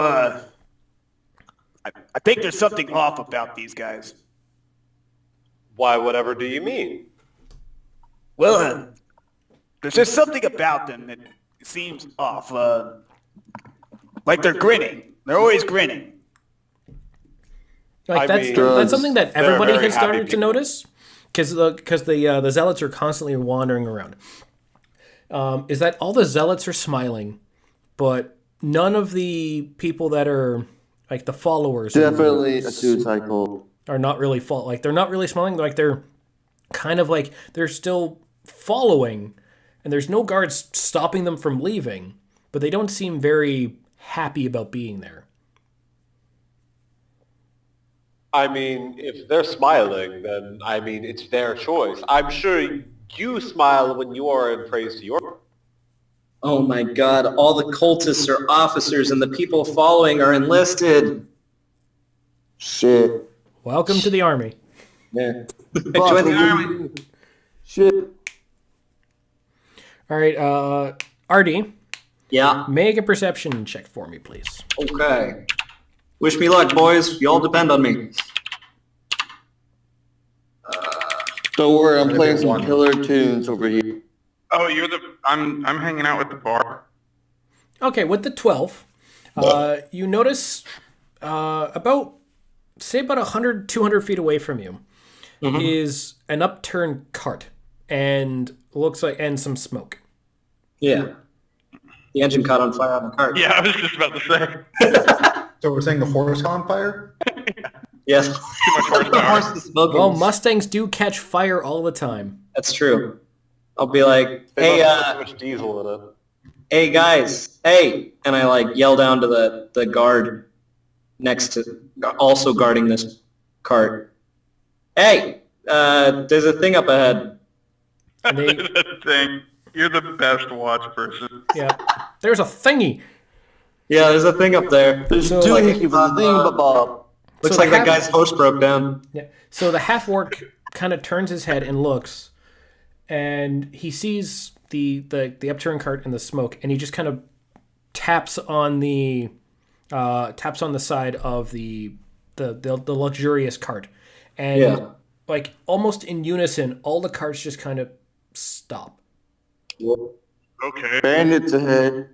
I think there's something off about these guys. Why, whatever do you mean? Well, there's just something about them that seems off. Like they're grinning. They're always grinning. Like that's something that everybody has started to notice, because the zealots are constantly wandering around. Is that all the zealots are smiling, but none of the people that are like the followers Definitely a suicide cult. are not really they're not really smiling. Like they're kind of like they're still following, and there's no guards stopping them from leaving, but they don't seem very happy about being there. I mean, if they're smiling, then, I mean, it's their choice. I'm sure you smile when you are in praise to your... Oh my God, all the cultists are officers and the people following are enlisted. Shit. Welcome to the army. Yeah. Join the army. Shit. All right, Artie, Yeah, make a perception check for me, please. okay. Wish me luck, boys. You all depend on me. Don't worry, I'm playing some killer tunes over here. Oh, I'm hanging out with the bar. Okay, with the 12, you notice about 100, 200 feet away from you is an upturned cart and some smoke. Yeah. The engine caught on fire on the cart. Yeah, I was just about to say. So we're saying the horse caught on fire? Yes. Too much horsepower. The horse is smoking. Well, Mustangs do catch fire all the time. That's true. I'll be like, They hey, must have too much diesel in it. hey guys, hey, and I like yell down to the guard next to, also guarding this cart. Hey, there's a thing up ahead. And they, That thing. You're the best watch person. yeah, there's a thingy. Yeah, there's a thing up there. There's So, two like, hickeys with a thing, Bob. Looks So like the that guy's host broke down. Yeah. So the half orc kind of turns his head and looks, and he sees the upturned cart and the smoke, and he just kind of taps on the side of the luxurious cart, and Yeah. like almost in unison, all the carts just kind of stop. Okay. Bandits ahead.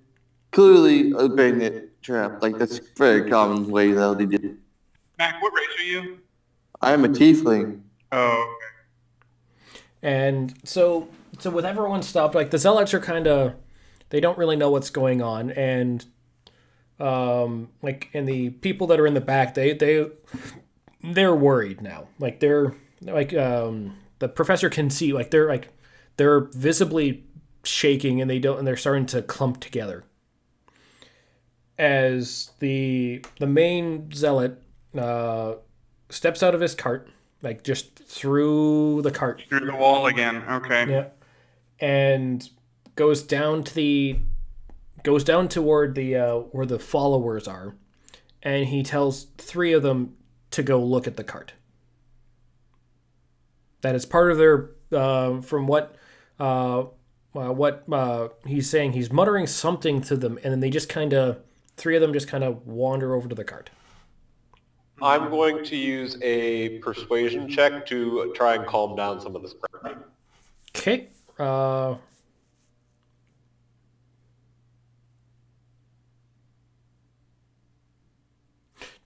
Clearly a bandit trap. Like, that's a very common way that they did it. Mac, what race are you? I'm a tiefling. Oh, okay. And so with everyone stopped, like the zealots are kind of, they don't really know what's going on, and like, and the people that are in the back, they're worried now. Like they're like the professor can see, like they're visibly shaking, and they're starting to clump together. As the main zealot steps out of his cart, like just through the cart. Through the wall again. Okay. Yeah. And goes down toward the where the followers are, and he tells 3 of them to go look at the cart. That is part of their from what he's saying. He's muttering something to them, and then they just kind of 3 of them just kind of wander over to the cart. I'm going to use a persuasion check to try and calm down some of this crowd. Okay.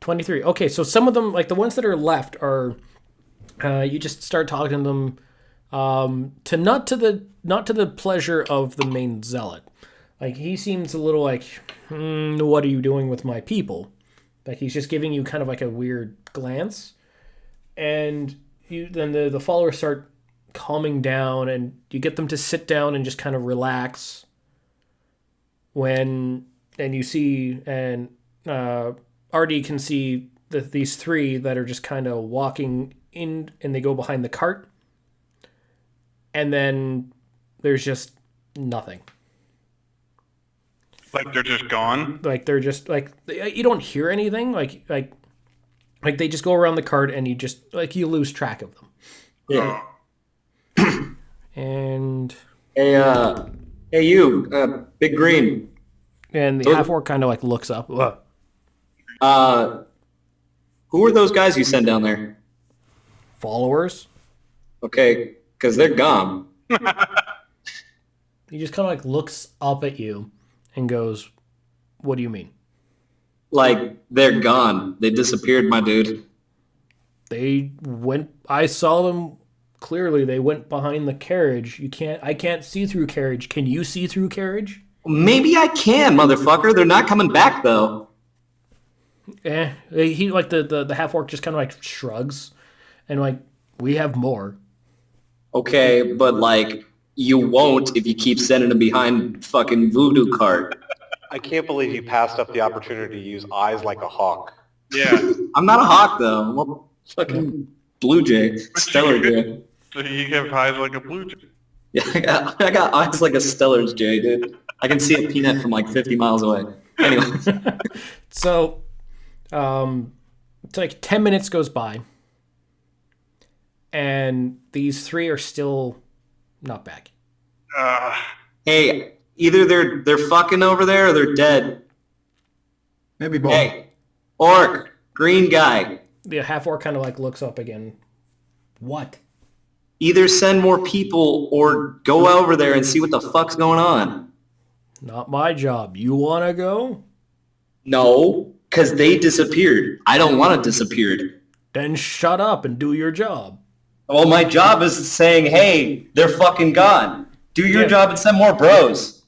23. Okay, so some of them, like the ones that are left, are you just start talking to them to not to the pleasure of the main zealot. Like he seems a little like, what are you doing with my people? Like he's just giving you kind of like a weird glance, and then the followers start calming down, and you get them to sit down and just kind of relax. And you see, and Artie can see these three that are just kind of walking in, and they go behind the cart, and then there's just nothing. Like they're just gone? Like they're just like, you don't hear anything. Like they just go around the cart, and you just like you lose track of them. Yeah. And hey you, Big Green. And the half-orc kind of like looks up. Who are those guys you sent down there? Followers. Okay, because they're gone. He just kind of like looks up at you and goes, "What do you mean?" Like, they're gone. They disappeared, my dude. They went. I saw them clearly. They went behind the carriage. I can't see through carriage. Can you see through carriage? Maybe I can, motherfucker. They're not coming back, though. He like the half-orc just kind of like shrugs and like, we have more. Okay, but like, you won't if you keep sending them behind fucking voodoo cart. I can't believe you passed up the opportunity to use eyes like a hawk. Yeah. I'm not a hawk, though. I'm a fucking blue jay. Stellar jay. So you have eyes like a blue jay. Yeah, I got eyes like a Stellar's jay, dude. I can see a peanut from like 50 miles away. Anyway. So, it's like 10 minutes goes by, and these three are still not back. Hey, either they're fucking over there or they're dead. Maybe both. Hey, orc, green guy. The half-orc kind of like looks up again. What? Either send more people or go over there and see what the fuck's going on. Not my job. You want to go? No, because they disappeared. I don't want it disappeared. Then shut up and do your job. Well, my job is saying, hey, they're fucking gone. Do your Yeah. job and send more bros.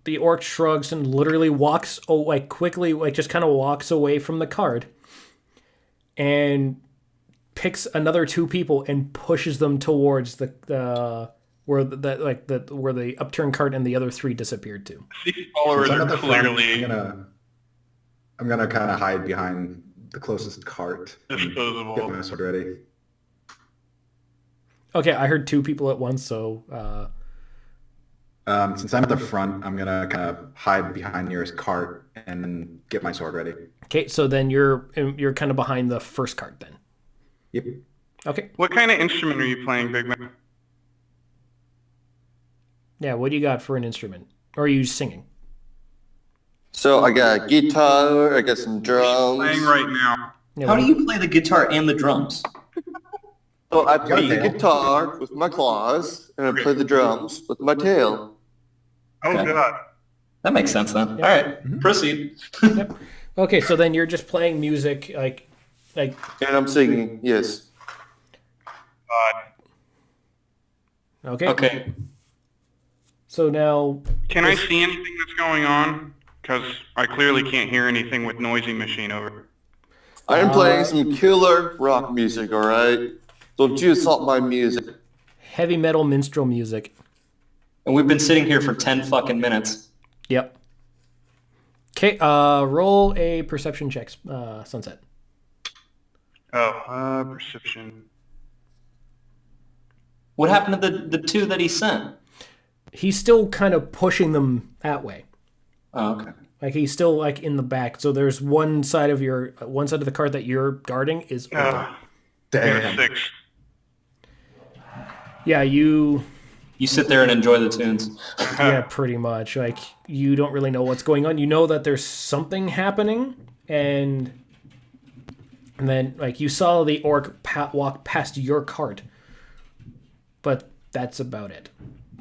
The orc shrugs and literally walks, quickly, just kind of walks away from the cart and picks another two people and pushes them towards where the upturned cart and the other three disappeared to. These followers Since I'm are at the front, clearly I'm gonna kind of hide behind the closest cart. and Get disposable. my sword ready. Okay, I heard two people at once, so Since I'm at the front, I'm gonna kind of hide behind nearest cart and then get my sword ready. okay, so then you're kind of behind the first cart then. Yep. Okay. What kind of instrument are you playing, Big Man? Yeah, what do you got for an instrument? Or are you singing? So I got a guitar, I got some drums. Playing right now. Yeah, How what do you play the guitar and the drums? So I play the tail. guitar with my claws, and I play the drums with my tail. Oh, Okay. God. That makes sense then. All right, proceed. Yep. Okay, so then you're just playing music, like. And I'm singing, yes. Okay. Okay. So now. Can I see anything that's going on? Because I clearly can't hear anything with noisy machine over. I'm playing some killer rock music, alright? Don't you assault my music. Heavy metal minstrel music. And we've been sitting here for 10 fucking minutes. Yep. Okay. Roll a perception check, Sunset. Oh, perception. What happened to the two that he sent? He's still kind of pushing them that way. Oh, okay. Like he's still like in the back. So there's one side of the cart that you're guarding is open. Damn. 6. Yeah, you. You sit there and enjoy the tunes. Yeah, pretty much. Like you don't really know what's going on. You know that there's something happening, and then like you saw the orc walk past your cart, but that's about it.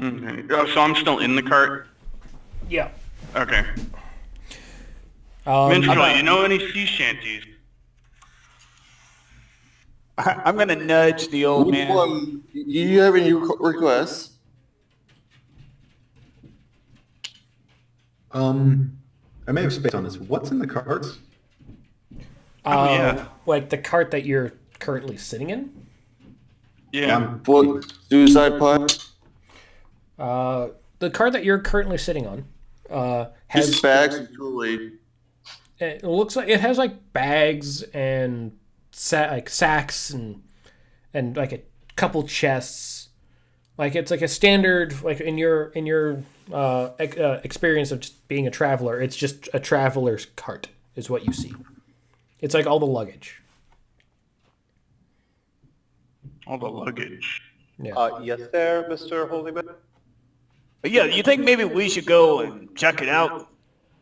Okay. Oh, so I'm still in the cart? Yeah. Okay. Minstrel, you know any sea shanties? I'm gonna nudge the old man. Do you have any requests? I may have spaced on this. What's in the carts? Yeah. Like the cart that you're currently sitting in? Yeah. What? Suicide punch? The cart that you're currently sitting on has Just bags and Kool-Aid. it looks like it has like bags and sacks and like a couple chests. Like it's like a standard, like in your experience of just being a traveler, it's just a traveler's cart is what you see. It's like all the luggage. All the luggage. Yeah. Yes, there, Mr. Holyman. But yeah, you think maybe we should go and check it out?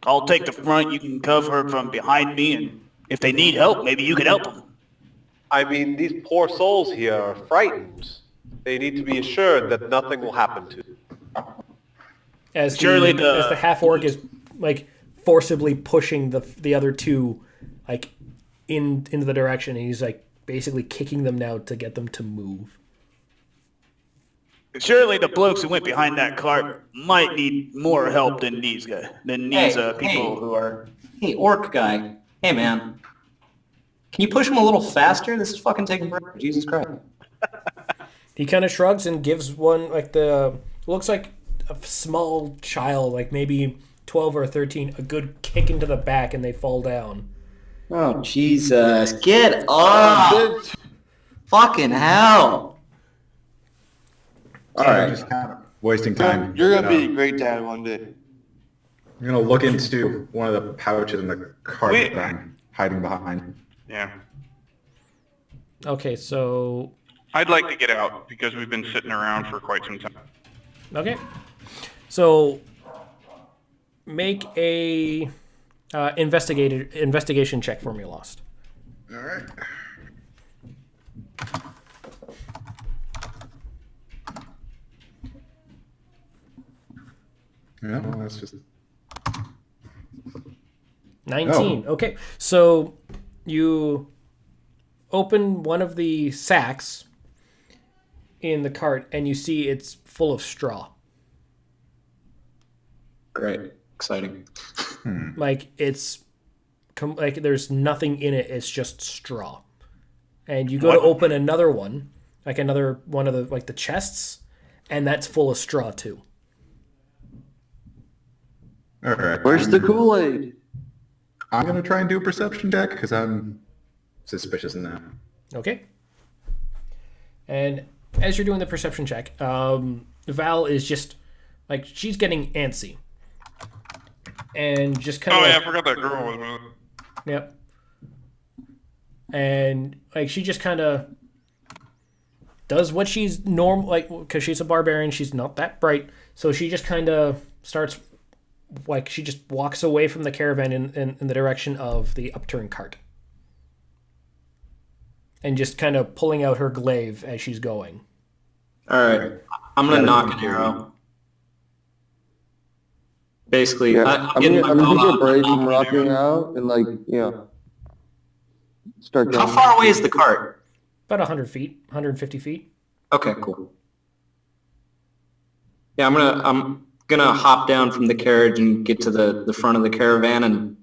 I'll take the front, you can cover from behind me, and if they need help, maybe you could help them. I mean, these poor souls here are frightened. They need to be assured that nothing will happen to them. As Surely the half orc is like forcibly pushing the other two like into the direction, and he's like basically kicking them now to get them to move. Surely the blokes who went behind that cart might need more help than these guys, people who are... Hey, orc guy. Hey, man. Can you push him a little faster? This is fucking taking forever. Jesus Christ. He kind of shrugs and gives one like looks like a small child, like maybe 12 or 13, a good kick into the back, and they fall down. Oh, Jesus. Get up! Fucking hell. All right, just kind of wasting time. You're gonna be a great dad one day. I'm gonna look into one of the pouches in the cart Wait. that I'm hiding behind. Yeah. Okay, so I'd like to get out because we've been sitting around for quite some time. okay, so make a investigation check for me, Lost. All right. Yeah, well, that's just 19. Okay, so you open one of the sacks in the cart, and you see it's full of straw. Great. Exciting. Like it's like there's nothing in it. It's just straw. And you go to open another one, like another one of the like the chests, and that's full of straw too. all right. Where's the Kool-Aid? I'm gonna try and do a perception check because I'm suspicious in that. Okay. And as you're doing the perception check, Val is just like she's getting antsy, and just kind of. Oh yeah, I forgot that girl was with it. Yep. And like she just kind of does what she's normal, like because she's a barbarian, she's not that bright, so she just kind of starts like she just walks away from the caravan in the direction of the upturned cart, and just kind of pulling out her glaive as she's going. All right. I'm going to knock an arrow. Basically, Yeah, I'm gonna take a break from rocking out and start How going. far away is the cart? About 100 feet, 150 feet. Okay, cool. Yeah, I'm gonna hop down from the carriage and get to the front of the caravan and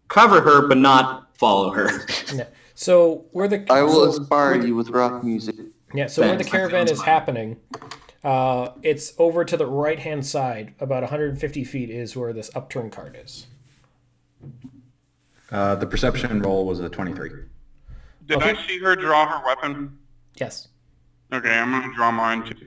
cover her, but not follow her. Yeah. So where the I will so- inspire you with rock music. Yeah, so where the Thanks. caravan is happening, it's over to the right-hand side, about 150 feet is where this upturned cart is. The perception roll was a 23. Did Okay. I see her draw her weapon? Yes. Okay, I'm gonna draw mine too.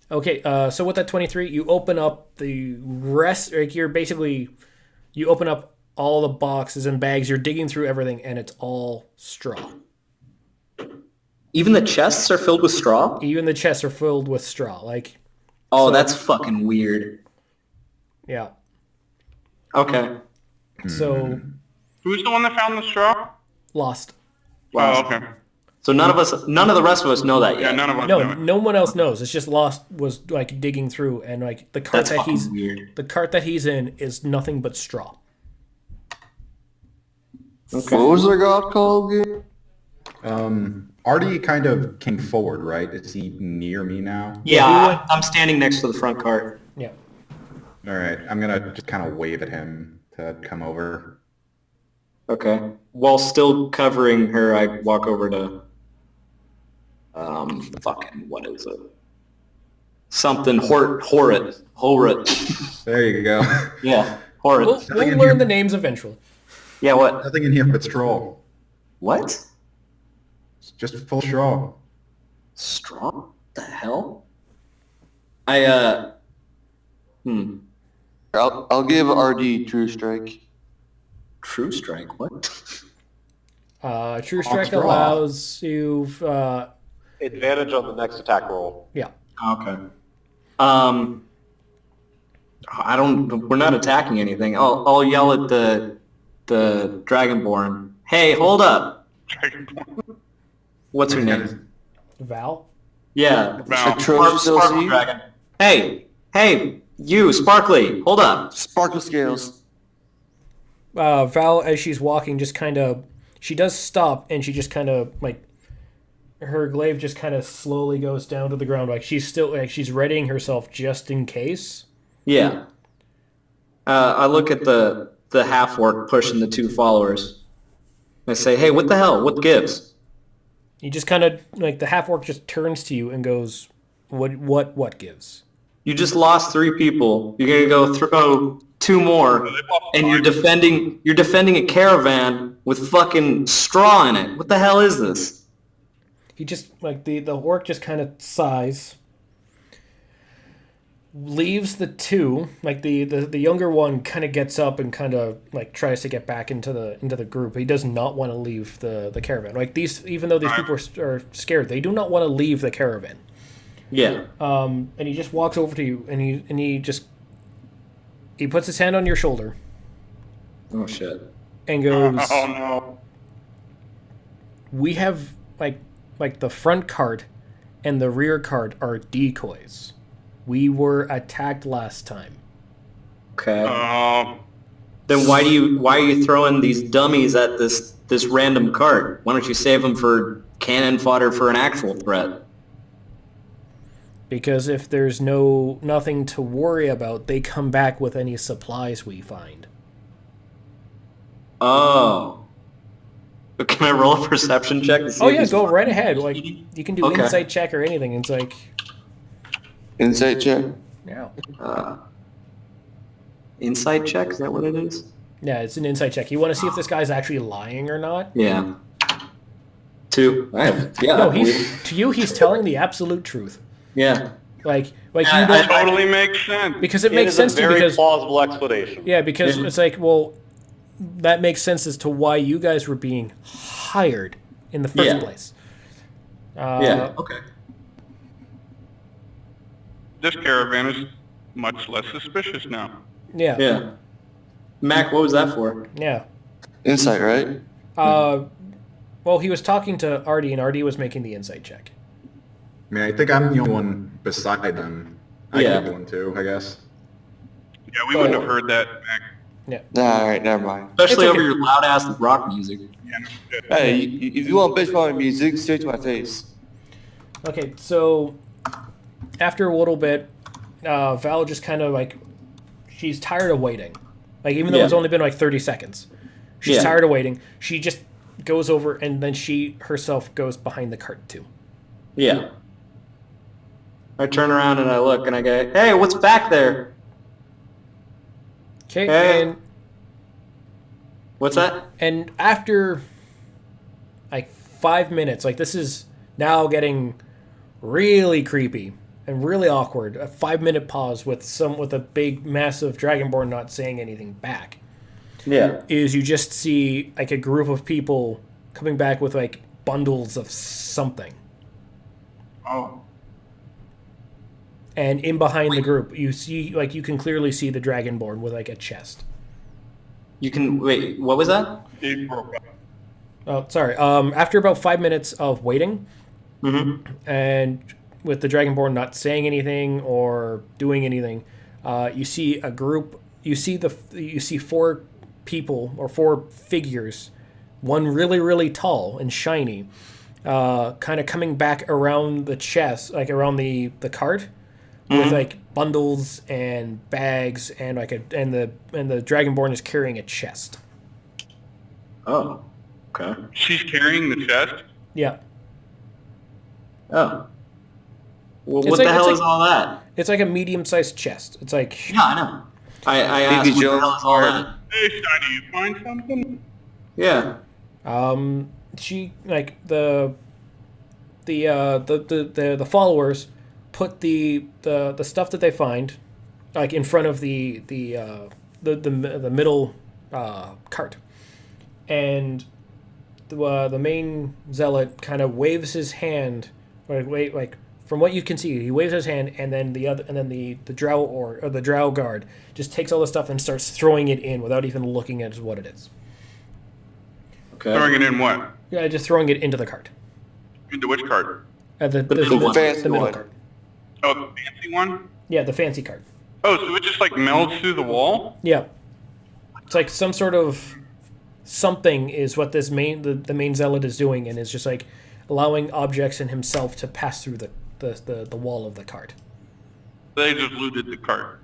Okay, so with that 23, you open up the rest, like you open up all the boxes and bags, you're digging through everything, and it's all straw. Even the chests are filled with straw? Even the chests are filled with straw. Like, Oh, So- that's fucking weird. yeah. Okay. So, Who's the one that found the straw? lost. Oh, okay. So none of the rest of us know that Yeah, yet. none of us No, know it. no one else knows. It's just Lost was like digging through, and like the cart That's that fucking he's weird. the cart that he's in is nothing but straw. Okay. What was their god called again? Artie kind of came forward, right? Is he near me now? Yeah, I'm standing next to the front cart. Yeah. All right, I'm gonna just kind of wave at him to come over. Okay. While still covering her, I walk over to fucking what is it? Something Horrut. There you go. Yeah, Horrut. We'll learn the names eventually. Yeah, what? Nothing in here but straw. What? It's just full straw. Straw? The hell? I'll give RD True Strike. True Strike, what? True Strike straw. allows you... Advantage on the next attack roll. yeah. Okay. We're not attacking anything. I'll yell at the Dragonborn. Hey, hold up. Dragonborn. What's her name? Val? Yeah. Val. Atrocious Sparkle LC? Dragon. Hey, you, Sparkly, hold up. Sparkle Scales. Val, as she's walking, just kind of... She does stop, and she just kind of, like... Her glaive just kind of slowly goes down to the ground. Like, she's still... Like, she's readying herself just in case. Yeah. I look at the half-orc pushing the two followers. I say, hey, what the hell? What gives? You just kind of... Like, the half-orc just turns to you and goes, What gives? You just lost 3 people. You're gonna go throw 2 more, and you're defending a caravan with fucking straw in it. What the hell is this? He just, like, the orc just kind of sighs, leaves the 2, like, the younger one kind of gets up and kind of, like, tries to get back into the group. He does not want to leave the caravan. Like, even though these people are scared, they do not want to leave the caravan. Yeah. And he just walks over to you, and he puts his hand on your shoulder Oh, shit. and goes, Oh no. we have, like the front cart and the rear cart are decoys. We were attacked last time. Okay. Um, Then why are you throwing these dummies at this random cart? Why don't you save them for cannon fodder for an actual threat? Because if there's nothing to worry about, they come back with any supplies we find. Oh. Can I roll a perception check to see Oh if yeah, these go fucking- right ahead. Like, you can do Okay. insight check or anything. It's like, Insight check. yeah. Insight check? Is that what it is? Yeah, it's an insight check. You want to see if this guy's actually lying or not? Yeah. 2. Yeah. No, he's telling the absolute truth. Yeah. Like I- you don't, totally makes sense. because it makes sense is to a you very because plausible explanation. yeah, because Yeah. it's like, well, that makes sense as to why you guys were being hired in the first Yeah. place. Yeah. Okay. This caravan is much less suspicious now. Yeah. Yeah. Mac, what was that for? Yeah. Insight, right? Well, he was talking to Artie, and Artie was making the insight check. I mean, I think I'm the only one beside them. I Yeah. can do one too, I guess. Yeah, we wouldn't have heard that back. Nah, alright, never mind. Especially It's okay. over your loud ass rock music. Yeah, no shit. Hey, if you want bitch about music, straight to my face. Okay, so after a little bit, Val just kind of like, she's tired of waiting. Like, even though Yeah. it's only been like 30 seconds, she's Yeah. tired of waiting. She just goes over, and then she herself goes behind the cart too. Yeah. I turn around and I look and I go, hey, what's back there? Okay, Hey. What's that? and after like 5 minutes, like, this is now getting really creepy and really awkward. A 5-minute pause with a big, massive Dragonborn not saying anything back. Yeah. Is you just see like a group of people coming back with like bundles of something. Oh. And in behind the group, you see, like, you can clearly see the Dragonborn with like a chest. You can, wait, what was that? It broke up. Oh, sorry. After about 5 minutes of waiting, Mm-hmm. and with the Dragonborn not saying anything or doing anything, you see a group. You see 4 people or 4 figures one really, really tall and shiny, kind of coming back around the chest, like around the cart, with like bundles and bags and and the Dragonborn is carrying a chest. Oh, okay. She's carrying the chest? Yeah. Oh. Well, It's what like- the hell it's is like- all that? It's like a medium-sized chest. It's like Yeah, I know. I asked, what the hell is all that? Hey, Shiny, you find something? Yeah. she like the followers put the stuff that they find like in front of the middle cart, and the main zealot kind of waves his hand, like from what you can see, he waves his hand, and then the drow or the drow guard just takes all the stuff and starts throwing it in without even looking at what it is. Okay. Throwing it in what? Yeah, just throwing it into the cart. Into which cart? The middle fancy middle one. cart. Oh, the fancy one? Yeah, the fancy cart. Oh, so it just like melds through the wall? Yeah. It's like some sort of something is what this the main zealot is doing, and is just like allowing objects and himself to pass through the wall of the cart. They just looted the cart.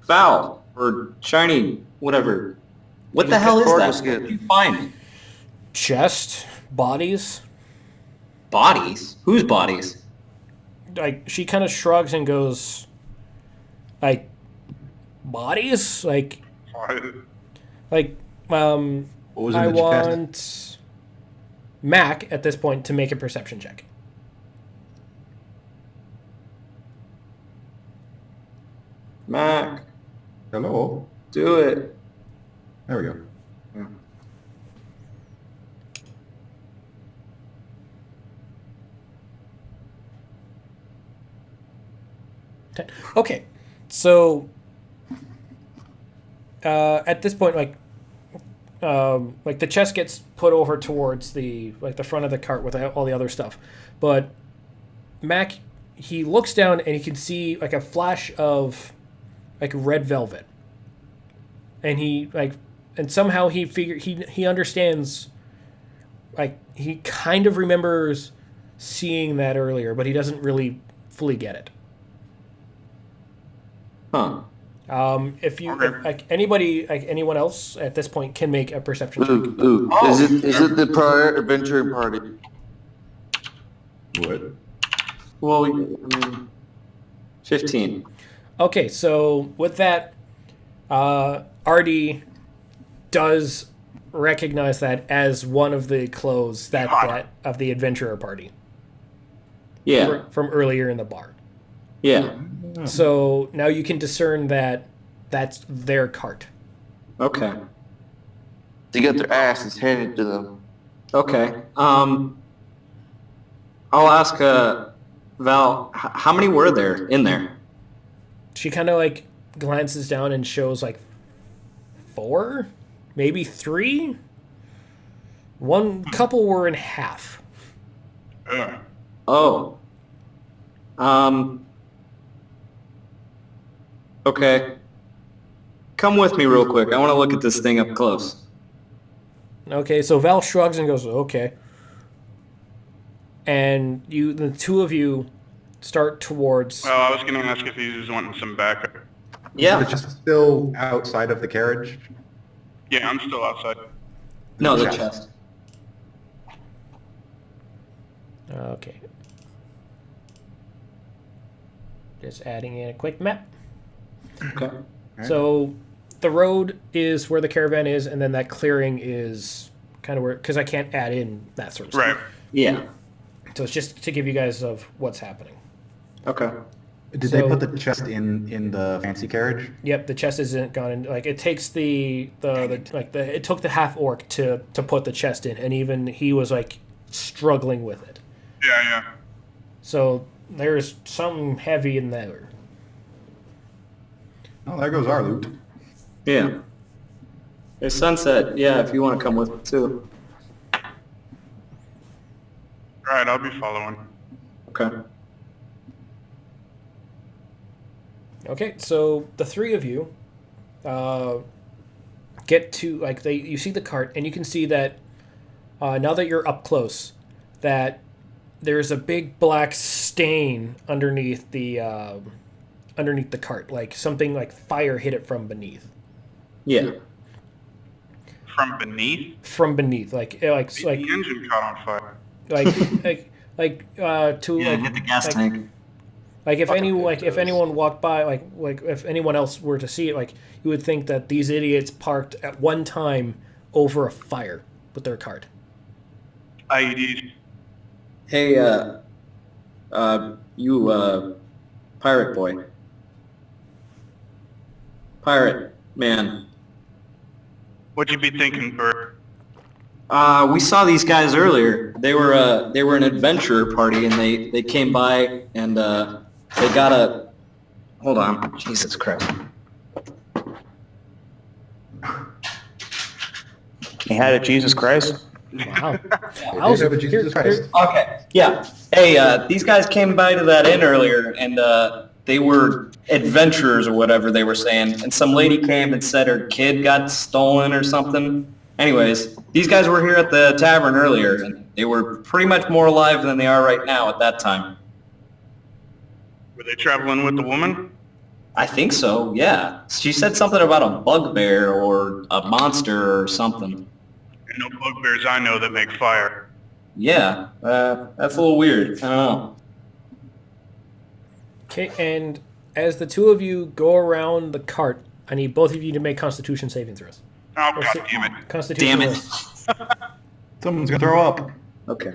Val, or Shiny, whatever. What the hell is Sword that? was What good. did you find? Chest, bodies. Bodies? Whose bodies? Like she kind of shrugs and goes, like, bodies, like What was in I the chest? want Mac at this point to make a perception check. Mac, Hello. do it. There we go. Okay, so at this point, like the chest gets put over towards the front of the cart with all the other stuff, but Mac, he looks down and he can see like a flash of like red velvet, and and somehow he understands, like he kind of remembers seeing that earlier, but he doesn't really fully get it. Huh. If you Okay. like anybody, like anyone else at this point can make a perception check. Ooh. Is it the prior adventuring party? What? Well, I mean, 15. Okay, so with that, Artie does recognize that as one of the clothes that of the adventurer party Yeah. from earlier in the bar. Yeah. So now you can discern that that's their cart. Okay. They get their asses handed to them. Okay. I'll ask Val, how many were there in there? She kind of like glances down and shows like 4, maybe 3. One couple were in half. Ugh. Oh. Okay. Come with me real quick. I want to look at this thing up close. Okay, so Val shrugs and goes, okay. And the two of you start towards. Well, I was going to ask if he was wanting some backup. Yeah. It's just still outside of the carriage. Yeah, I'm still outside. No, the chest. Okay. Just adding in a quick map. Okay. So the road is where the caravan is, and then that clearing is kind of where, because I can't add in that sort of Right. stuff. Yeah. So it's just to give you guys of what's happening. Okay. Did they put the chest in the fancy carriage? Yep, the chest isn't gone in. Like it takes it took the half orc to put the chest in, and even he was like struggling with it. Yeah. So there's something heavy in there. Oh, there goes our loot. Yeah. There's Sunset. Yeah, if you want to come with me too. All right, I'll be following. Okay. Okay, so the three of you get to like you see the cart, and you can see that now that you're up close, that there's a big black stain underneath the cart, like something like fire hit it from beneath. Yeah. From beneath? From beneath, like The engine caught on fire. hit the gas tank. Like if anyone walked by, like if anyone else were to see it, like you would think that these idiots parked at one time over a fire with their cart. IEDs. Hey, you, pirate boy. Pirate man. What'd you be thinking, Bert? We saw these guys earlier. They were an adventurer party, and they came by and they got a. Hold on, Jesus Christ. He had a Jesus Christ. Wow. They have a Jesus Christ. Okay, yeah. Hey, these guys came by to that inn earlier, and they were adventurers or whatever they were saying, and some lady came and said her kid got stolen or something. Anyways, these guys were here at the tavern earlier, and they were pretty much more alive than they are right now at that time. Were they traveling with the woman? I think so, yeah. She said something about a bugbear or a monster or something. And no bugbears I know that make fire. Yeah, that's a little weird. I don't know. Okay, and as the two of you go around the cart, I need both of you to make Constitution saving throws. Oh, God damn it. Constitution Damn it. rolls. Someone's gonna throw up. Okay.